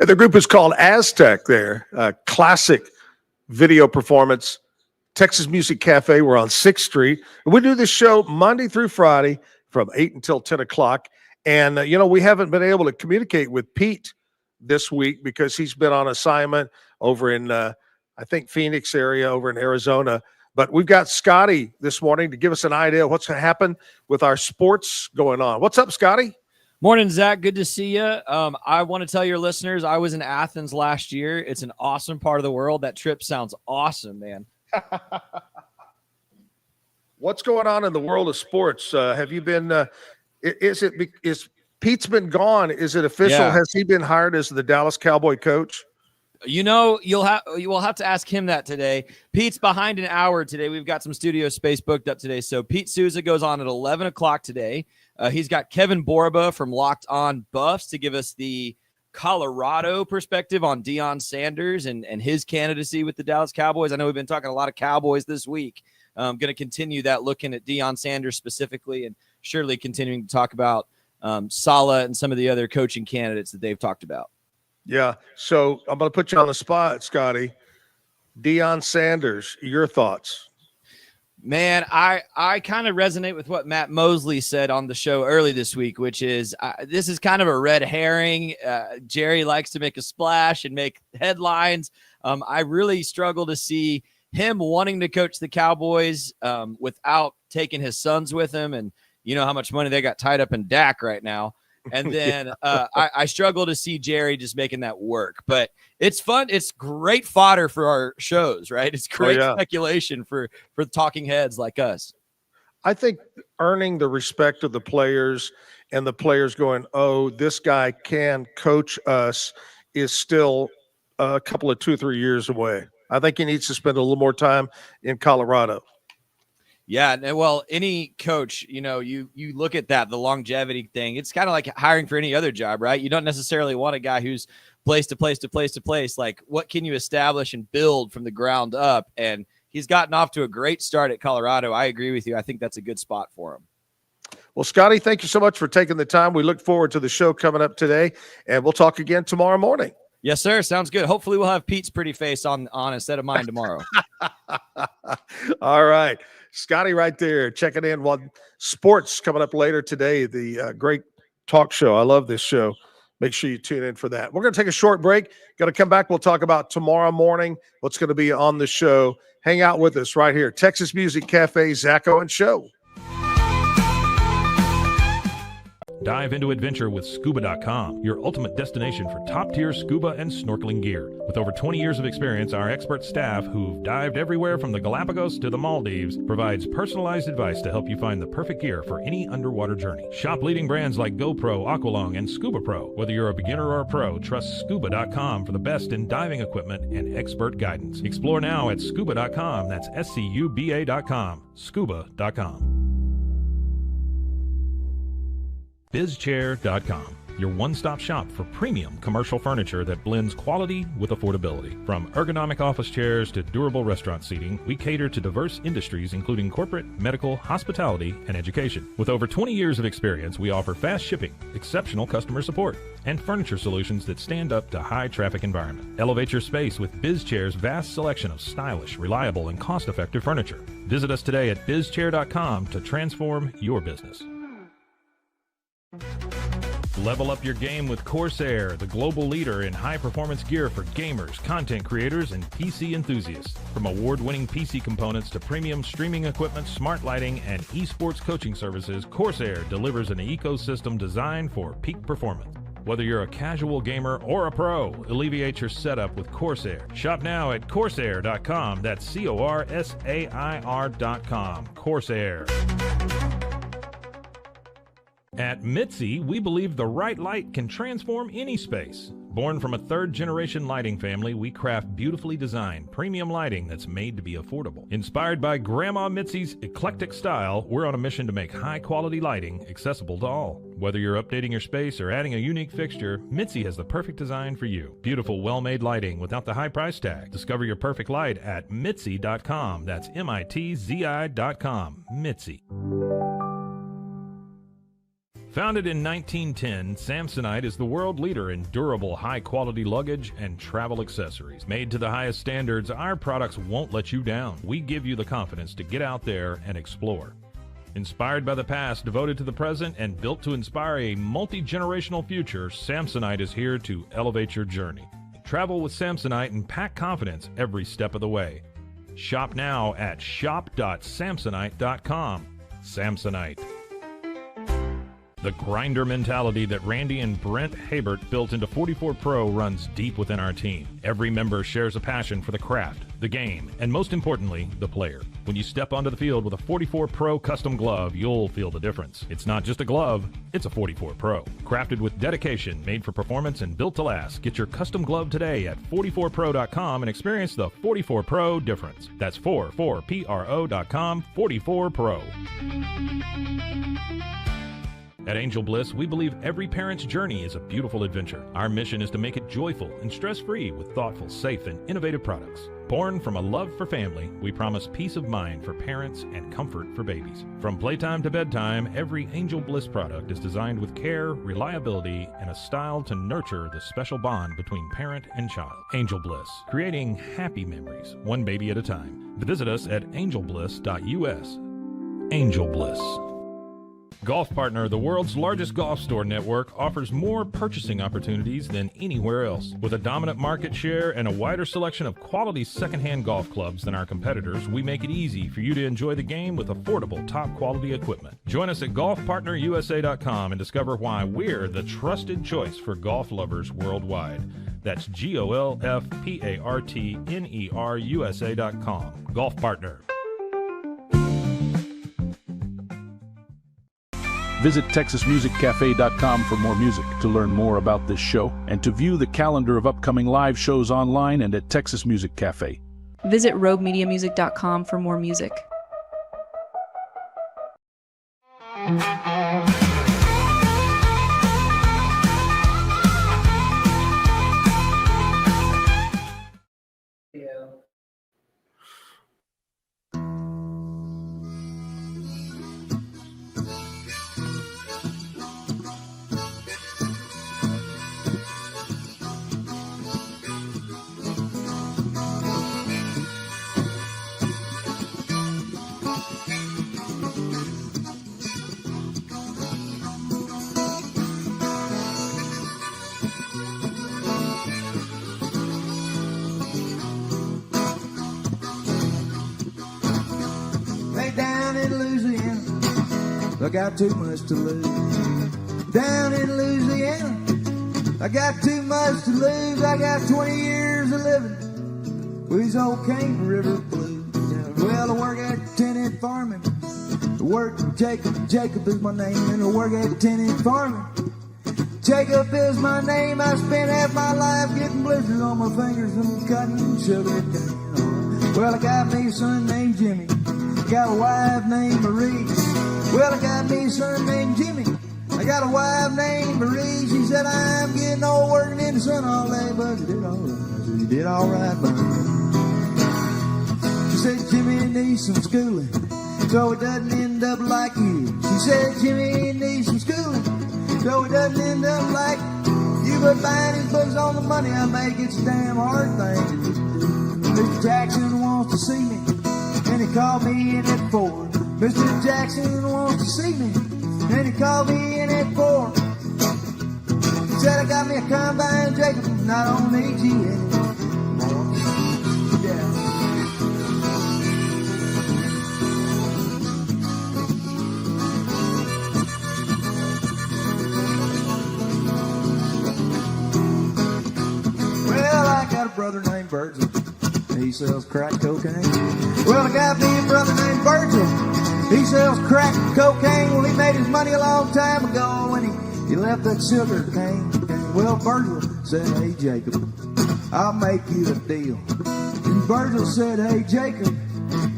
The group is called Aztec there. Classic video performance. Texas Music Cafe. We're on 6th Street. We do this show Monday through Friday from 8 until 10 o'clock. And, we haven't been able to communicate with Pete this week because he's been on assignment over in, I think, Phoenix area over in Arizona. But we've got Scotty this morning to give us an idea of what's happened with our sports going on. What's up, Scotty? Morning, Zach. Good to see you. I want to tell your listeners I was in Athens last year. It's an awesome part of the world. That trip sounds awesome, man. What's going on in the world of sports? Have you been is Pete's been gone? Is it official? Yeah. Has he been hired as the Dallas Cowboy coach? You will have to ask him that today. Pete's behind an hour today. We've got some studio space booked up today. So Pete Souza goes on at 11 o'clock today. He's got Kevin Borba from Locked On Buffs to give us the Colorado perspective on Deion Sanders and his candidacy with the Dallas Cowboys. I know we've been talking a lot of Cowboys this week. I'm going to continue that, looking at Deion Sanders specifically, and surely continuing to talk about Saleh and some of the other coaching candidates that they've talked about. Yeah. So I'm going to put you on the spot, Scotty. Deion Sanders, your thoughts? Man, I kind of resonate with what Matt Mosley said on the show early this week, which is this is kind of a red herring. Jerry likes to make a splash and make headlines. I really struggle to see him wanting to coach the Cowboys without taking his sons with him. And you know how much money they got tied up in Dak right now. And then I struggle to see Jerry just making that work. But it's fun. It's great fodder for our shows, right? It's great speculation for talking heads like us. I think earning the respect of the players and the players going, oh, this guy can coach us, is still a couple of 2-3 years away. I think he needs to spend a little more time in Colorado. Yeah, well, any coach, you look at that, the longevity thing. It's kind of like hiring for any other job, right? You don't necessarily want a guy who's place to place to place to place. Like, what can you establish and build from the ground up? And he's gotten off to a great start at Colorado. I agree with you. I think that's a good spot for him. Well, Scotty, thank you so much for taking the time. We look forward to the show coming up today, and we'll talk again tomorrow morning. Yes, sir. Sounds good. Hopefully we'll have Pete's pretty face on instead of mine tomorrow. All right. Scotty right there checking in. One sports coming up later today, the great talk show. I love this show. Make sure you tune in for that. We're going to take a short break. Going to come back. We'll talk about tomorrow morning, what's going to be on the show. Hang out with us right here. Texas Music Cafe, Zack Owen Show. Dive into adventure with Scuba.com, your ultimate destination for top-tier scuba and snorkeling gear. With over 20 years of experience, our expert staff, who've dived everywhere from the Galapagos to the Maldives, provides personalized advice to help you find the perfect gear for any underwater journey. Shop leading brands like GoPro, Aqualung, and Scuba Pro. Whether you're a beginner or a pro, trust Scuba.com for the best in diving equipment and expert guidance. Explore now at Scuba.com. That's SCUBA.com. Scuba.com. BizChair.com, your one-stop shop for premium commercial furniture that blends quality with affordability. From ergonomic office chairs to durable restaurant seating, we cater to diverse industries including corporate, medical, hospitality, and education. With over 20 years of experience, we offer fast shipping, exceptional customer support, and furniture solutions that stand up to high-traffic environment. Elevate your space with BizChair's vast selection of stylish, reliable, and cost-effective furniture. Visit us today at BizChair.com to transform your business. Level up your game with Corsair, the global leader in high-performance gear for gamers, content creators, and PC enthusiasts. From award-winning PC components to premium streaming equipment, smart lighting, and esports coaching services, Corsair delivers an ecosystem designed for peak performance. Whether you're a casual gamer or a pro, alleviate your setup with Corsair. Shop now at Corsair.com. That's Corsair.com. Corsair. At Mitzi, we believe the right light can transform any space. Born from a third-generation lighting family, we craft beautifully designed, premium lighting that's made to be affordable. Inspired by Grandma Mitzi's eclectic style, we're on a mission to make high-quality lighting accessible to all. Whether you're updating your space or adding a unique fixture, Mitzi has the perfect design for you. Beautiful, well-made lighting without the high price tag. Discover your perfect light at Mitzi.com. That's Mitzi.com. Mitzi. Founded in 1910, Samsonite is the world leader in durable, high-quality luggage and travel accessories. Made to the highest standards, our products won't let you down. We give you the confidence to get out there and explore. Inspired by the past, devoted to the present, and built to inspire a multi-generational future, Samsonite is here to elevate your journey. Travel with Samsonite and pack confidence every step of the way. Shop now at shop.samsonite.com. Samsonite. The grinder mentality that Randy and Brent Habert built into 44 Pro runs deep within our team. Every member shares a passion for the craft, the game, and most importantly, the player. When you step onto the field with a 44 Pro custom glove, you'll feel the difference. It's not just a glove, it's a 44 Pro. Crafted with dedication, made for performance, and built to last. Get your custom glove today at 44pro.com and experience the 44 Pro difference. That's 44pro.com, 44 Pro. At Angel Bliss, we believe every parent's journey is a beautiful adventure. Our mission is to make it joyful and stress-free with thoughtful, safe, and innovative products. Born from a love for family, we promise peace of mind for parents and comfort for babies. From playtime to bedtime, every Angel Bliss product is designed with care, reliability, and a style to nurture the special bond between parent and child. Angel Bliss, creating happy memories, one baby at a time. Visit us at angelbliss.us. Angel Bliss. Golf Partner, the world's largest golf store network, offers more purchasing opportunities than anywhere else. With a dominant market share and a wider selection of quality secondhand golf clubs than our competitors, we make it easy for you to enjoy the game with affordable, top-quality equipment. Join us at golfpartnerusa.com and discover why we're the trusted choice for golf lovers worldwide. That's golfpartnerusa.com. Golf Partner. Visit TexasMusicCafe.com for more music, to learn more about this show, and to view the calendar of upcoming live shows online and at Texas Music Cafe. Visit RogueMediaMusic.com for more music. I got too much to lose. Down in Louisiana, I got too much to lose. I got 20 years of living with these old Cane River blues. Well, I work at tenant farming. I work Jacob. Jacob is my name, and I work at tenant farming. Jacob is my name. I spent half my life getting blisters on my fingers from cutting sugar cane. Well, I got me a son named Jimmy. I got a wife named Marie. Well, I got me a son named Jimmy. I got a wife named Marie. She said, I'm getting old working in the sun all day, but you did all right. I said, you did all right, buddy. She said, Jimmy needs some schooling, so it doesn't end up like you. She said, Jimmy needs some schooling, so it doesn't end up like you. But buying his books on the money I make, it's a damn hard thing. Mr. Jackson wants to see me, and he called me in at 4. Mr. Jackson wants to see me, and he called me in at 4. He said, I got me a combine, Jacob, and I don't need you anymore. Yeah. Well, I got a brother named Virgil. He sells crack cocaine. Well, I got me a brother named Virgil. He sells crack cocaine. Well, he made his money a long time ago when he left that sugar cane. Well, Virgil said, hey, Jacob, I'll make you a deal. And Virgil said, hey, Jacob,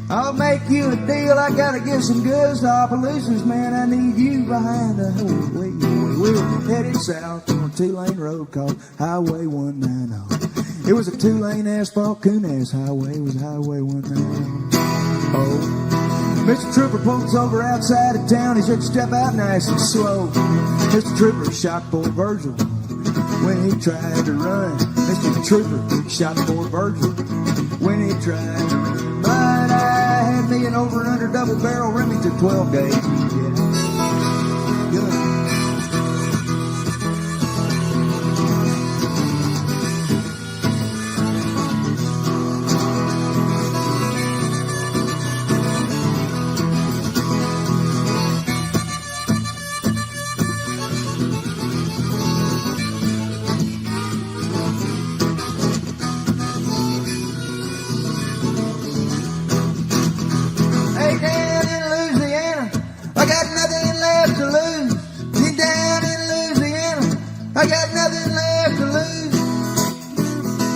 I'll make you a deal. I gotta get some goods to Opelousas, man. I need you behind the wheel. We were headed south on a 2-lane road called Highway 190. It was a 2-lane asphalt coon-ass highway. It was Highway 190. Oh. Mr. Trooper pulls over outside of town. He said, step out nice and slow. Mr. Trooper shot poor Virgil when he tried to run. Mr. Trooper shot poor Virgil when he tried to run. But I had me an over and under double barrel Remington 12 gauge. Yeah. Good. I got nothing left to lose.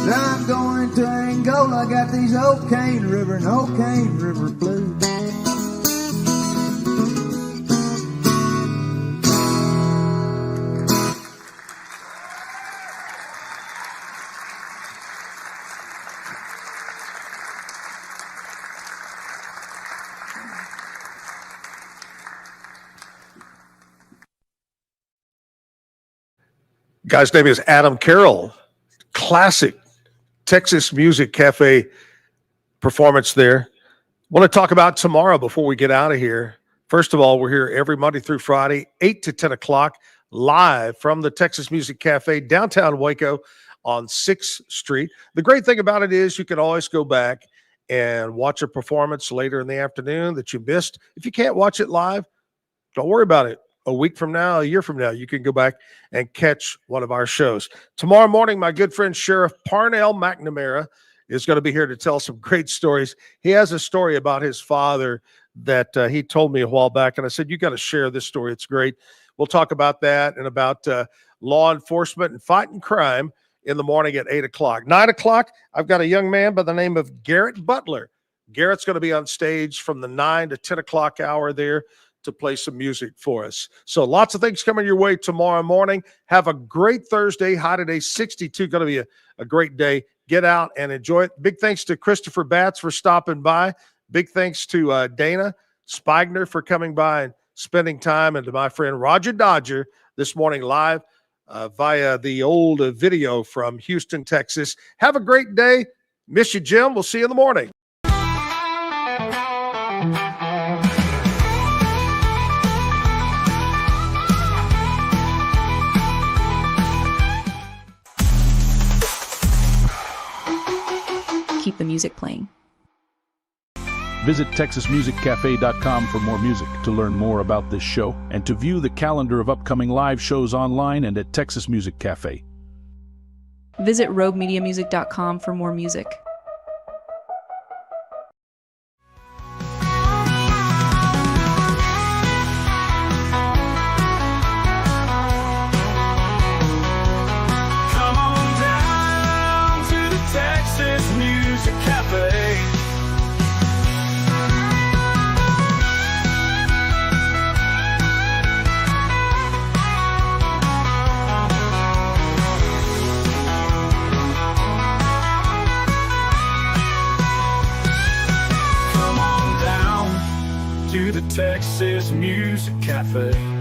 But I'm going to Angola. I got these O'Kane River blues. Guy's name is Adam Carroll. Classic Texas Music Cafe performance there. Want to talk about tomorrow before we get out of here. First of all, we're here every Monday through Friday, 8 to 10 o'clock, live from the Texas Music Cafe, downtown Waco on 6th Street. The great thing about it is you can always go back and watch a performance later in the afternoon that you missed. If you can't watch it live, don't worry about it. A week from now, a year from now, you can go back and catch one of our shows. Tomorrow morning, my good friend Sheriff Parnell McNamara is going to be here to tell some great stories. He has a story about his father that he told me a while back, and I said, you got to share this story. It's great. We'll talk about that and about law enforcement and fighting crime in the morning at 8 o'clock. 9 o'clock, I've got a young man by the name of Garrett Butler. Garrett's going to be on stage from the 9 to 10 o'clock hour there to play some music for us. So lots of things coming your way tomorrow morning. Have a great Thursday. High today, 62. Going to be a great day. Get out and enjoy it. Big thanks to Christopher Batts for stopping by. Big thanks to Dana Spigner for coming by and spending time, and to my friend Roger Dodger this morning live via the old video from Houston, Texas. Have a great day. Miss you, Jim. We'll see you in the morning. Keep the music playing. Visit TexasMusicCafe.com for more music, to learn more about this show, and to view the calendar of upcoming live shows online and at Texas Music Cafe. Visit RogueMediaMusic.com for more music. Texas Music Cafe.